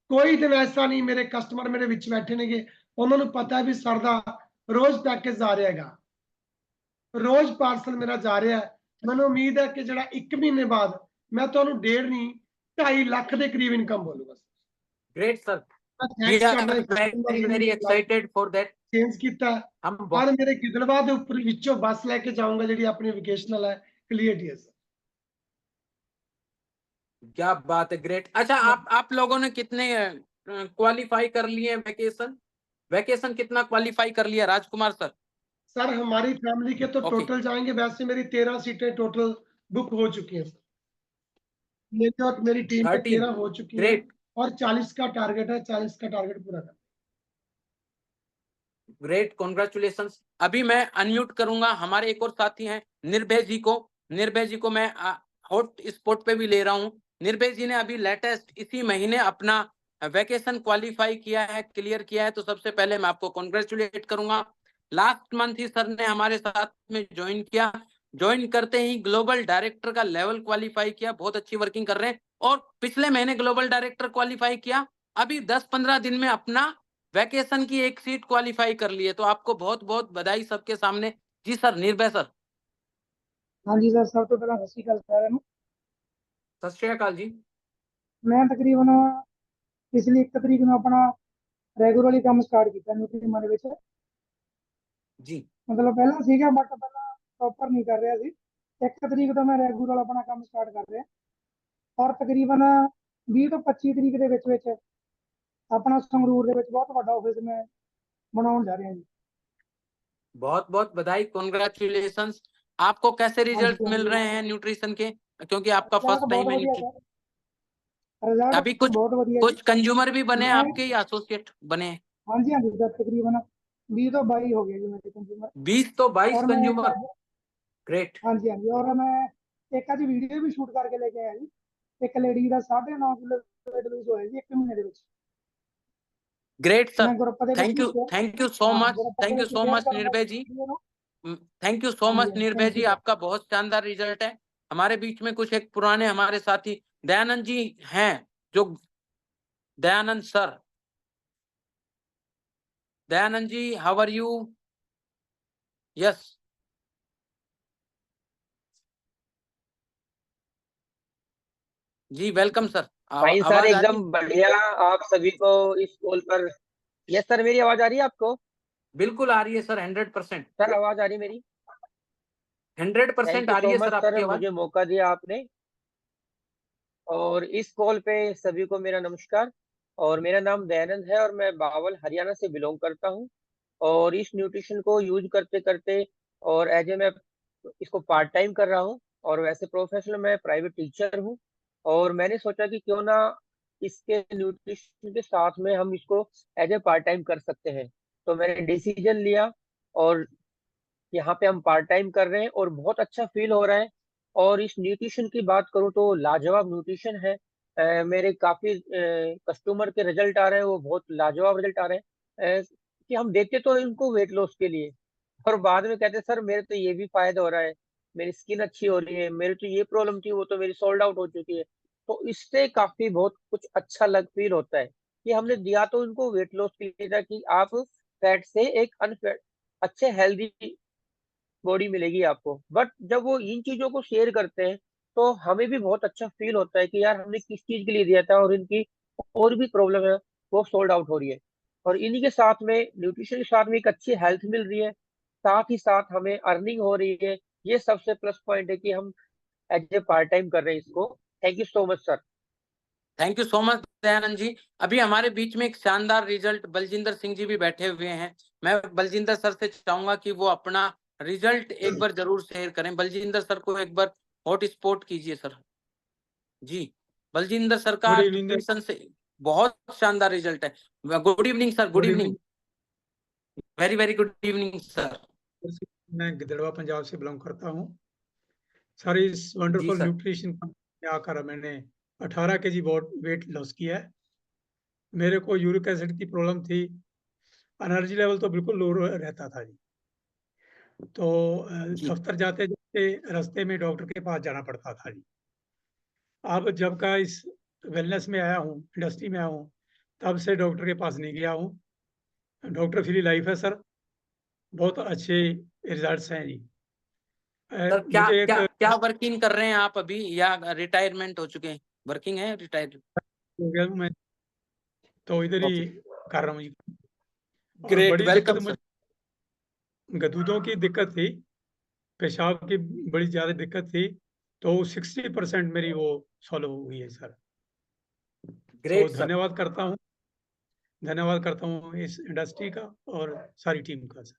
ਕੋਈ ਦਿਨ ਐਸਾ ਨਹੀਂ ਮੇਰੇ ਕਸਟਮਰ ਮੇਰੇ ਵਿੱਚ ਬੈਠੇ ਨੇਗੇ ਉਹਨਾਂ ਨੂੰ ਪਤਾ ਵੀ ਸਰ ਦਾ ਰੋਜ਼ ਪੈਕੇਜ ਆ ਰਿਹਾ ਹੈਗਾ, ਰੋਜ਼ ਪਾਰਸਲ ਮੇਰਾ ਜਾ ਰਿਹਾ ਹੈ। ਮੈਨੂੰ ਉਮੀਦ ਹੈ ਕਿ ਜਿਹੜਾ 1 ਮਹੀਨੇ ਬਾਅਦ ਮੈਂ ਤੁਹਾਨੂੰ 1.5 ਨਹੀਂ 2.5 ਲੱਖ ਦੇ ਕਰੀਬ ਇਨਕਮ ਬੋਲੂਗਾ। Great sir, we are very excited for that। Change ਕੀਤਾ ਔਰ ਮੇਰੇ ਗਿੱਦੜਬਾਹਾ ਦੇ ਉੱਪਰ ਵਿੱਚੋਂ ਬੱਸ ਲੈ ਕੇ ਜਾਊਂਗਾ ਜਿਹੜੀ ਆਪਣੀ ਵੋਕੇਸ਼ਨਲ है, क्लियरिटी है सर। क्या बात है, ग्रेट। अच्छा, आप लोगों ने कितने क्वालिफाई कर लिए वैकेशन कितना क्वालिफाई कर लिया राजकुमार सर? सर हमारी फैमिली के तो टोटल जाएंगे, वैसे मेरी 13 सीटें टोटल बुक हो चुकी हैं सर। ये तो मेरी टीम में 13 हो चुकी है और 40 का टारगेट है, 40 का टारगेट पूरा कर। Great, congratulations. अभी मैं अनम्यूट करूंगा, हमारे एक और साथी हैं निर्भय जी को। निर्भय जी को मैं हॉट स्पॉट पे भी ले रहा हूं। निर्भय जी ने अभी लेटेस्ट इसी महीने अपना वैकेशन क्वालिफाई किया है, क्लियर किया है, तो सबसे पहले मैं आपको कॉन्ग्रेचुलेट करूंगा। लास्ट मंथ ही सर ने हमारे साथ में ज्वाइन किया, ज्वाइन करते ही ग्लोबल डायरेक्टर का लेवल क्वालिफाई किया, बहुत अच्छी वर्किंग कर रहे हैं। और पिछले महीने ग्लोबल डायरेक्टर क्वालिफाई किया, अभी 10-15 दिन में अपना वैकेशन की एक सीट क्वालिफाई कर ली है, तो आपको बहुत बहुत बधाई सबके सामने। जी सर, निर्भय सर। हाँ जी सर, सब तो पहला सत श्री अकाल साਰਿਆਂ ਨੂੰ। सत श्री अकाल जी। मैं तकरीबन पिछली 1 तरीक ਨੂੰ ਆਪਣਾ ਰੈਗੂਲਰਲੀ ਕੰਮ ਸਟਾਰਟ ਕੀਤਾ ਨਿਊਟਰੀਮਾ ਦੇ ਵਿੱਚ। जी, ਮਤਲਬ ਪਹਿਲਾਂ ਸੀਗਾ ਬਟ ਪਹਿਲਾਂ ਪ੍ਰੋਪਰ ਨਹੀਂ ਕਰ ਰਿਹਾ ਸੀ। 1 ਤਰੀਕ ਤੋਂ ਮੈਂ ਰੈਗੂਲਰ ਆਪਣਾ ਕੰਮ ਸਟਾਰਟ ਕਰ ਰਿਹਾ ਔਰ ਤਕਰੀਬਨ 20 ਤੋਂ 25 ਤਰੀਕ ਦੇ ਵਿੱਚ अपना संगरूर ਦੇ ਵਿੱਚ बहुत बड़ा ऑफिस में बनाने जा रहे हैं जी। बहुत बहुत बधाई, कॉन्ग्रेचुलेशंस। आपको कैसे रिजल्ट मिल रहे हैं न्यूट्रिशन के, क्योंकि आपका फर्स्ट टाइम है रिजल्ट अभी कुछ कंज्यूमर भी बने आपके या एसोसिएट बने? हाँ जी तकरीबन 20 तो 22 हो गए जी मेरे कंज्यूमर। 20 तो 22 कंज्यूमर, ग्रेट। हाँ जी और मैं एक आज वीडियो भी शूट करके लेके आया जी। एक लेडी का 9.5 किलो वेट लूज होया जी 1 महीने ਦੇ ਵਿੱਚ। Great sir, thank you so much निर्भय जी। थैंक यू सो मच निर्भय जी, आपका बहुत शानदार रिजल्ट है। हमारे बीच में कुछ एक पुराने हमारे साथी दयानंद जी हैं, जो Dayanand sir, Dayanand ji how are you? Yes जी, वेलकम सर। भाई सर एकदम बढ़िया, आप सभी को इस कॉल पर। यस सर, मेरी आवाज आ रही है आपको? बिल्कुल आ रही है सर, 100%। सर आवाज आ रही है मेरी? 100% आ रही है सर आपकी आवाज। मुझे मौका दिया आपने, और इस कॉल पे सभी को मेरा नमस्कार। और मेरा नाम दयानंद है और मैं बावल हरियाणा से बिलोंग करता हूँ। और इस न्यूट्रिशन को यूज करते करते और एज ए मैं इसको पार्ट टाइम कर रहा हूँ, और वैसे प्रोफेशनल मैं प्राइवेट टीचर हूँ। और मैंने सोचा कि क्यों ना इसके न्यूट्रिशन के साथ में हम इसको एज ए पार्ट टाइम कर सकते हैं। तो मैंने डिसीजन लिया और यहाँ पे हम पार्ट टाइम कर रहे हैं और बहुत अच्छा फील हो रहा है। और इस न्यूट्रिशन की बात करूँ तो लाजवाब न्यूट्रिशन है। मेरे काफी कस्टमर के रिजल्ट आ रहे हैं, वो बहुत लाजवाब रिजल्ट आ रहे हैं। कि हम देते तो इनको वेट लॉस के लिए, और बाद में कहते सर मेरे तो ये भी फायदा हो रहा है, मेरी स्किन अच्छी हो रही है, मेरी तो ये प्रॉब्लम थी वो तो मेरी सोल्ड आउट हो चुकी है। तो इससे काफी बहुत कुछ अच्छा लग फील होता है कि हमने दिया तो इनको वेट लॉस के लिए था, कि आप फैट से एक अनफैट अच्छे हेल्दी बॉडी मिलेगी आपको। बट जब वो इन चीजों को शेयर करते हैं तो हमें भी बहुत अच्छा फील होता है कि यार हमने किस चीज के लिए दिया था और इनकी और भी प्रॉब्लम है वो सोल्ड आउट हो रही है। और इन्हीं के साथ में न्यूट्रिशन के साथ में एक अच्छी हेल्थ मिल रही है, साथ ही साथ हमें अर्निंग हो रही है। ये सबसे प्लस पॉइंट है कि हम एज ए पार्ट टाइम कर रहे हैं इसको। Thank you so much sir. Thank you so much Dayanand ji. अभी हमारे बीच में एक शानदार रिजल्ट बलजिंदर सिंह जी भी बैठे हुए हैं। मैं बलजिंदर सर से चाहूंगा कि वो अपना रिजल्ट एक बार जरूर शेयर करें। बलजिंदर सर को एक बार हॉट स्पॉट कीजिए सर जी। बलजिंदर सर का गुड इवनिंग न्यूट्रिशन से बहुत शानदार रिजल्ट है। Good evening sir. Good good evening. Evening. Very very good evening sir. मैं गिद्धड़वा पंजाब से बिलोंग करता हूँ सर। इस जी वंडरफुल सर। न्यूट्रिशन में आकर मैंने 18 kg वेट लॉस किया है। मेरे को यूरिक एसिड की प्रॉब्लम थी, एनर्जी लेवल तो बिल्कुल लो रहता था जी। तो जी दफ्तर जाते जाते रास्ते में डॉक्टर के पास जाना पड़ता था जी। अब जब का इस वेलनेस में आया हूँ, इंडस्ट्री में आया हूँ, तब से डॉक्टर के पास नहीं गया हूँ। डॉक्टर फ्री लाइफ है सर, बहुत अच्छे रिजल्ट्स हैं जी। सर, क्या मुझे एक क्या क्या वर्किंग कर रहे हैं आप अभी, या रिटायरमेंट हो चुके हैं? वर्किंग है, रिटायर? हो गया हूँ मैं, तो इधर ही ओके, कर रहा हूँ जी। और ग्रेट, बड़ी दिक्कत वेलकम सर। मुझे गदूदों की दिक्कत थी, पेशाब की बड़ी ज़्यादा दिक्कत थी, तो 60% मेरी वो सॉल्व हो गई है सर। तो ग्रेट सर। धन्यवाद करता हूँ इस इंडस्ट्री का और सारी टीम का sir.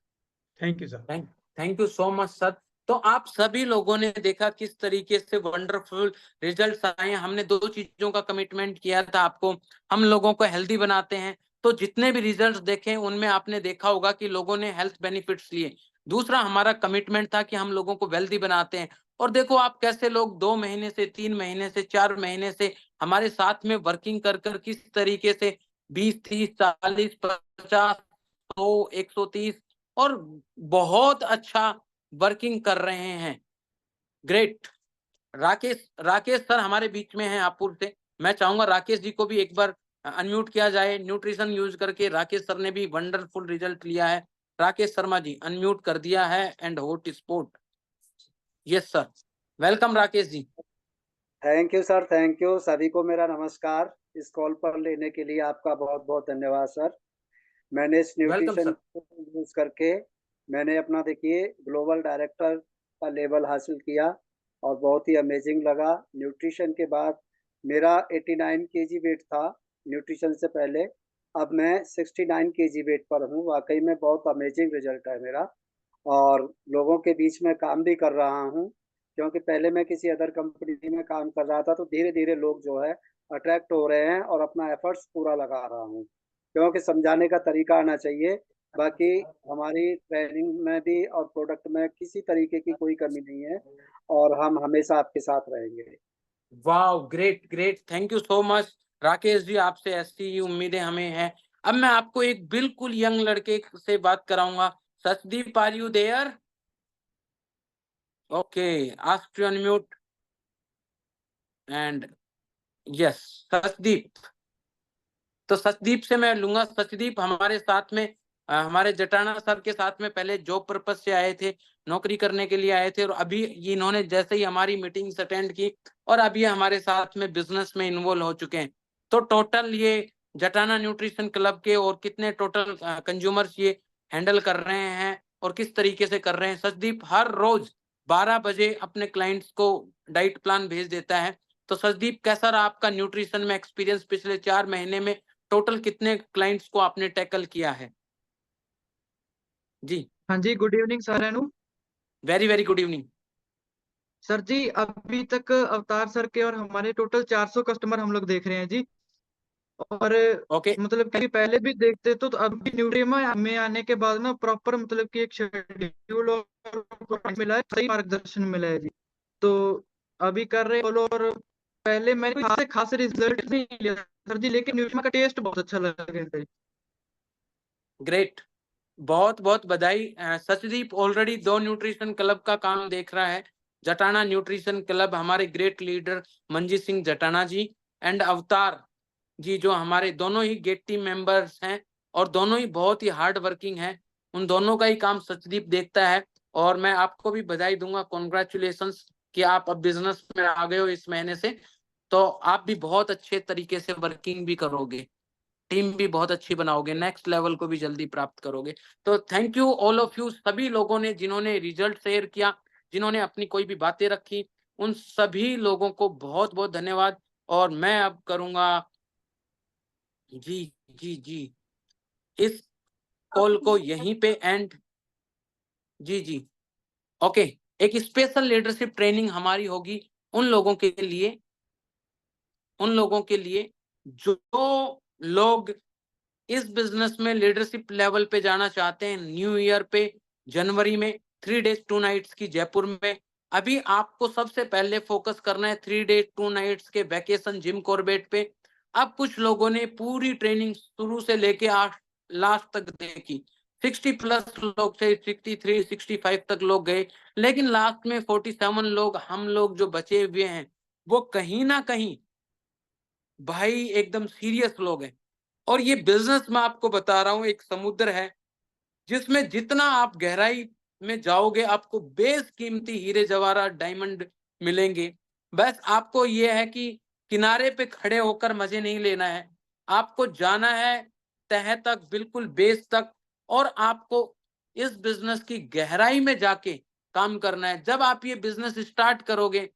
Thank you sir. Thank you so much sir. तो आप सभी लोगों ने देखा किस तरीके से वंडरफुल रिजल्ट्स आए हैं। हमने दो चीजों का कमिटमेंट किया था आपको, हम लोगों को हेल्दी बनाते हैं। तो जितने भी रिजल्ट्स देखे उनमें आपने देखा होगा कि लोगों ने हेल्थ बेनिफिट्स लिए। दूसरा हमारा कमिटमेंट था कि हम लोगों को वेल्दी बनाते हैं। और देखो आप कैसे लोग 2 महीने से, 3 महीने से, 4 महीने से हमारे साथ में वर्किंग कर कर किस तरीके से 20, 30, 40, 50, 100, 130 और बहुत अच्छा वर्किंग कर रहे हैं। ग्रेट। राकेश राकेश सर हमारे बीच में हैं हापुड़ से। मैं चाहूंगा राकेश जी को भी एक बार अनम्यूट किया जाए। न्यूट्रिशन यूज करके राकेश सर ने भी वंडरफुल रिजल्ट लिया है। राकेश शर्मा जी अनम्यूट कर दिया है and hotspot. Yes sir, welcome Rakesh ji. Thank you sir, thank you. सभी को मेरा नमस्कार। इस कॉल पर लेने के लिए आपका बहुत बहुत धन्यवाद सर। मैंने इस वेलकम न्यूट्रिशन सर। को यूज करके मैंने अपना देखिए ग्लोबल डायरेक्टर का लेवल हासिल किया और बहुत ही अमेजिंग लगा। न्यूट्रिशन के बाद मेरा 89 kg वेट था न्यूट्रिशन से पहले, अब मैं 69 kg वेट पर हूँ। वाकई में बहुत अमेजिंग रिजल्ट है मेरा, और लोगों के बीच में काम भी कर रहा हूँ, क्योंकि पहले मैं किसी अदर कंपनी में काम कर रहा था। तो धीरे धीरे लोग जो है अट्रैक्ट हो रहे हैं और अपना एफर्ट्स पूरा लगा रहा हूँ, क्योंकि समझाने का तरीका आना चाहिए। बाकी हमारी ट्रेनिंग में भी और प्रोडक्ट में किसी तरीके की कोई कमी नहीं है, और हम हमेशा आपके साथ रहेंगे। वाह, great great, thank you so much Rakesh ji. आपसे ऐसी ही उम्मीदें हमें हैं। अब मैं आपको एक बिल्कुल यंग लड़के से बात कराऊंगा। Sachdeep, are you there? Okay, ask to unmute and yes, Sachdeep. तो सचदीप से मैं लूंगा। सचदीप हमारे साथ में हमारे जटाना सर के साथ में पहले जॉब पर्पस से आए थे, नौकरी करने के लिए आए थे, और अभी इन्होंने जैसे ही हमारी मीटिंग्स अटेंड की और अब ये हमारे साथ में बिजनेस में इन्वॉल्व हो चुके हैं। तो टोटल ये जटाना न्यूट्रिशन क्लब के और कितने टोटल कंज्यूमर्स ये हैंडल कर रहे हैं और किस तरीके से कर रहे हैं। सचदीप हर रोज 12 बजे अपने क्लाइंट्स को डाइट प्लान भेज देता है। तो सचदीप, कैसा रहा आपका न्यूट्रिशन में एक्सपीरियंस? पिछले 4 महीने में टोटल कितने क्लाइंट्स को आपने टैकल किया है? जी, हाँ जी, गुड इवनिंग साਰਿਆਂ ਨੂੰ। Very very good evening. Sir जी, अभी तक अवतार सर के और हमारे टोटल 400 कस्टमर हम लोग देख रहे हैं जी। और ओके, मतलब कि पहले भी देखते तो अभी न्यूट्रिमा में आने के बाद ना प्रॉपर मतलब कि एक शेड्यूल और मिला है, सही मार्गदर्शन मिला है जी। तो अभी कर रहे फॉलो, और पहले मैंने कोई खास रिजल्ट नहीं लिया सर जी, लेकिन न्यूट्रिमा का टेस्ट बहुत अच्छा लगा है। ग्रेट, बहुत बहुत बधाई। सचदीप ऑलरेडी 2 न्यूट्रिशन क्लब का काम देख रहा है। जटाना न्यूट्रिशन क्लब, हमारे great leader Manjeet Singh Jatana ji and Avtar ji, जो हमारे दोनों ही गेट टीम मेंबर्स हैं और दोनों ही बहुत ही हार्ड वर्किंग हैं। उन दोनों का ही काम सचदीप देखता है। और मैं आपको भी बधाई दूंगा, कॉन्ग्रेचुलेशंस कि आप अब बिजनेस में आ गए हो इस महीने से। तो आप भी बहुत अच्छे तरीके से वर्किंग भी करोगे, टीम भी बहुत अच्छी बनाओगे, नेक्स्ट लेवल को भी जल्दी प्राप्त करोगे। तो thank you all of you, सभी लोगों ने जिन्होंने रिजल्ट शेयर किया, जिन्होंने अपनी कोई भी बातें रखी, उन सभी लोगों को बहुत बहुत धन्यवाद। और मैं अब करूंगा जी जी जी इस कॉल को यहीं पे एंड। जी जी ओके, एक स्पेशल लीडरशिप ट्रेनिंग हमारी होगी उन लोगों के लिए, जो लोग इस बिजनेस में लीडरशिप लेवल पे जाना चाहते हैं। न्यू ईयर पे जनवरी में 3 डेज 2 नाइट्स की जयपुर में। अभी आपको सबसे पहले फोकस करना है 3 डेज 2 नाइट्स के वैकेशन जिम कॉर्बेट पे। अब कुछ लोगों ने पूरी ट्रेनिंग शुरू से लेके लास्ट तक देखी, 60 प्लस लोग थे, 63 65 तक लोग गए, लेकिन लास्ट में 47 लोग, हम लोग जो बचे हुए हैं, वो कहीं ना कहीं भाई एकदम सीरियस लोग हैं। और ये बिजनेस मैं आपको बता रहा हूं एक समुद्र है, जिसमें जितना आप गहराई में जाओगे आपको बेशकीमती हीरे जवाहरात डायमंड मिलेंगे। बस आपको ये है कि किनारे पे खड़े होकर मजे नहीं लेना है, आपको जाना है तह तक, बिल्कुल बेस तक। और आपको इस बिजनेस की गहराई में जाके काम करना है। जब आप ये बिजनेस स्टार्ट करोगे,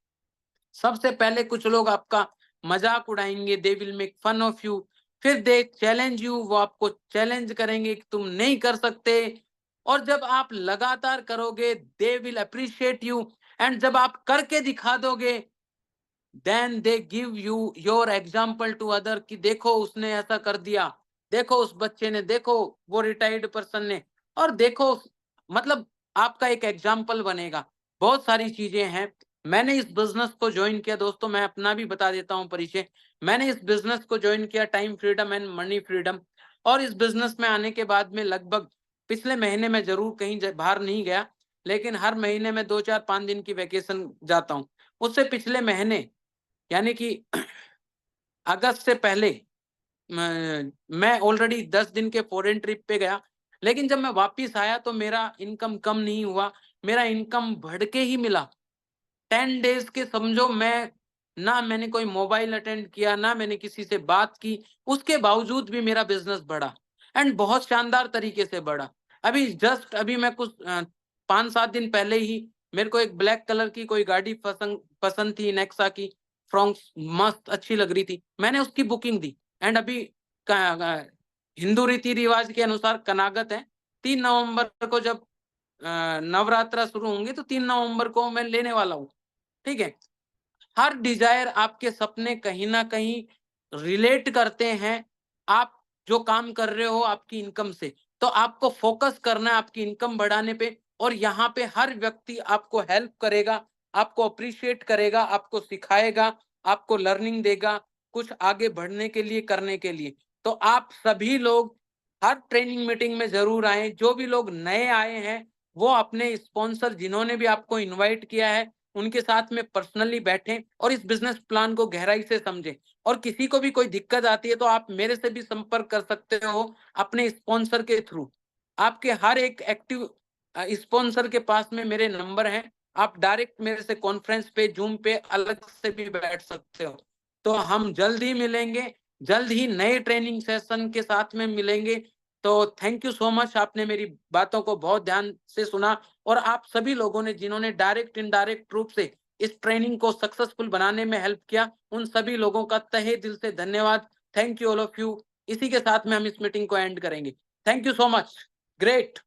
सबसे पहले कुछ लोग आपका मजाक उड़ाएंगे, they will make fun of you. फिर दे चैलेंज यू, वो आपको चैलेंज करेंगे कि तुम नहीं कर सकते। और जब आप लगातार करोगे, they will appreciate you. And जब आप करके दिखा दोगे, then they give you your example to other कि देखो उसने ऐसा कर दिया, देखो उस बच्चे ने, देखो वो रिटायर्ड पर्सन ने, और देखो, मतलब आपका एक एग्जाम्पल बनेगा। बहुत सारी चीजें हैं। मैंने इस बिजनेस को ज्वाइन किया दोस्तों, मैं अपना भी बता देता हूं परिचय। मैंने इस बिजनेस को ज्वाइन किया time freedom and money freedom. और इस बिजनेस में आने के बाद में लगभग पिछले महीने में जरूर कहीं बाहर नहीं गया, लेकिन हर महीने में 2 4 5 दिन की वैकेशन जाता हूँ। उससे पिछले महीने यानी कि अगस्त से पहले मैं ऑलरेडी 10 दिन के फॉरेन ट्रिप पे गया। लेकिन जब मैं वापस आया तो मेरा इनकम कम नहीं हुआ, मेरा इनकम बढ़ के ही मिला। 10 डेज के समझो, मैं ना मैंने कोई मोबाइल अटेंड किया, ना मैंने किसी से बात की, उसके बावजूद भी मेरा बिजनेस बढ़ा एंड बहुत शानदार तरीके से बढ़ा। अभी मैं कुछ 5 7 दिन पहले ही मेरे को एक ब्लैक कलर की कोई गाड़ी पसंद थी, नेक्सा की फ्रॉन्क्स, मस्त अच्छी लग रही थी, मैंने उसकी बुकिंग दी। एंड अभी हिंदू रीति रिवाज के अनुसार कनागत है, 3 नवंबर को जब नवरात्रा शुरू होंगे तो 3 नवंबर को मैं लेने वाला हूँ। ठीक है, हर डिजायर, आपके सपने कहीं ना कहीं रिलेट करते हैं आप जो काम कर रहे हो आपकी इनकम से। तो आपको फोकस करना है आपकी इनकम बढ़ाने पे। और यहाँ पे हर व्यक्ति आपको हेल्प करेगा, आपको अप्रिशिएट करेगा, आपको सिखाएगा, आपको लर्निंग देगा कुछ आगे बढ़ने के लिए, करने के लिए। तो आप सभी लोग हर ट्रेनिंग मीटिंग में जरूर आए। जो भी लोग नए आए हैं वो अपने स्पॉन्सर जिन्होंने भी आपको इनवाइट किया है उनके साथ में पर्सनली बैठें और इस बिजनेस प्लान को गहराई से समझें। और किसी को भी कोई दिक्कत आती है तो आप मेरे से भी संपर्क कर सकते हो अपने स्पॉन्सर के थ्रू। आपके हर एक एक्टिव स्पॉन्सर के पास में मेरे नंबर हैं, आप डायरेक्ट मेरे से कॉन्फ्रेंस पे, जूम पे अलग से भी बैठ सकते हो। तो हम जल्द ही मिलेंगे, जल्द ही नए ट्रेनिंग सेशन के साथ में मिलेंगे। तो थैंक यू सो मच, आपने मेरी बातों को बहुत ध्यान से सुना। और आप सभी लोगों ने जिन्होंने डायरेक्ट इनडायरेक्ट रूप से इस ट्रेनिंग को सक्सेसफुल बनाने में हेल्प किया, उन सभी लोगों का तहे दिल से धन्यवाद। Thank you all of you. इसी के साथ में हम इस मीटिंग को एंड करेंगे। Thank you so much. Great.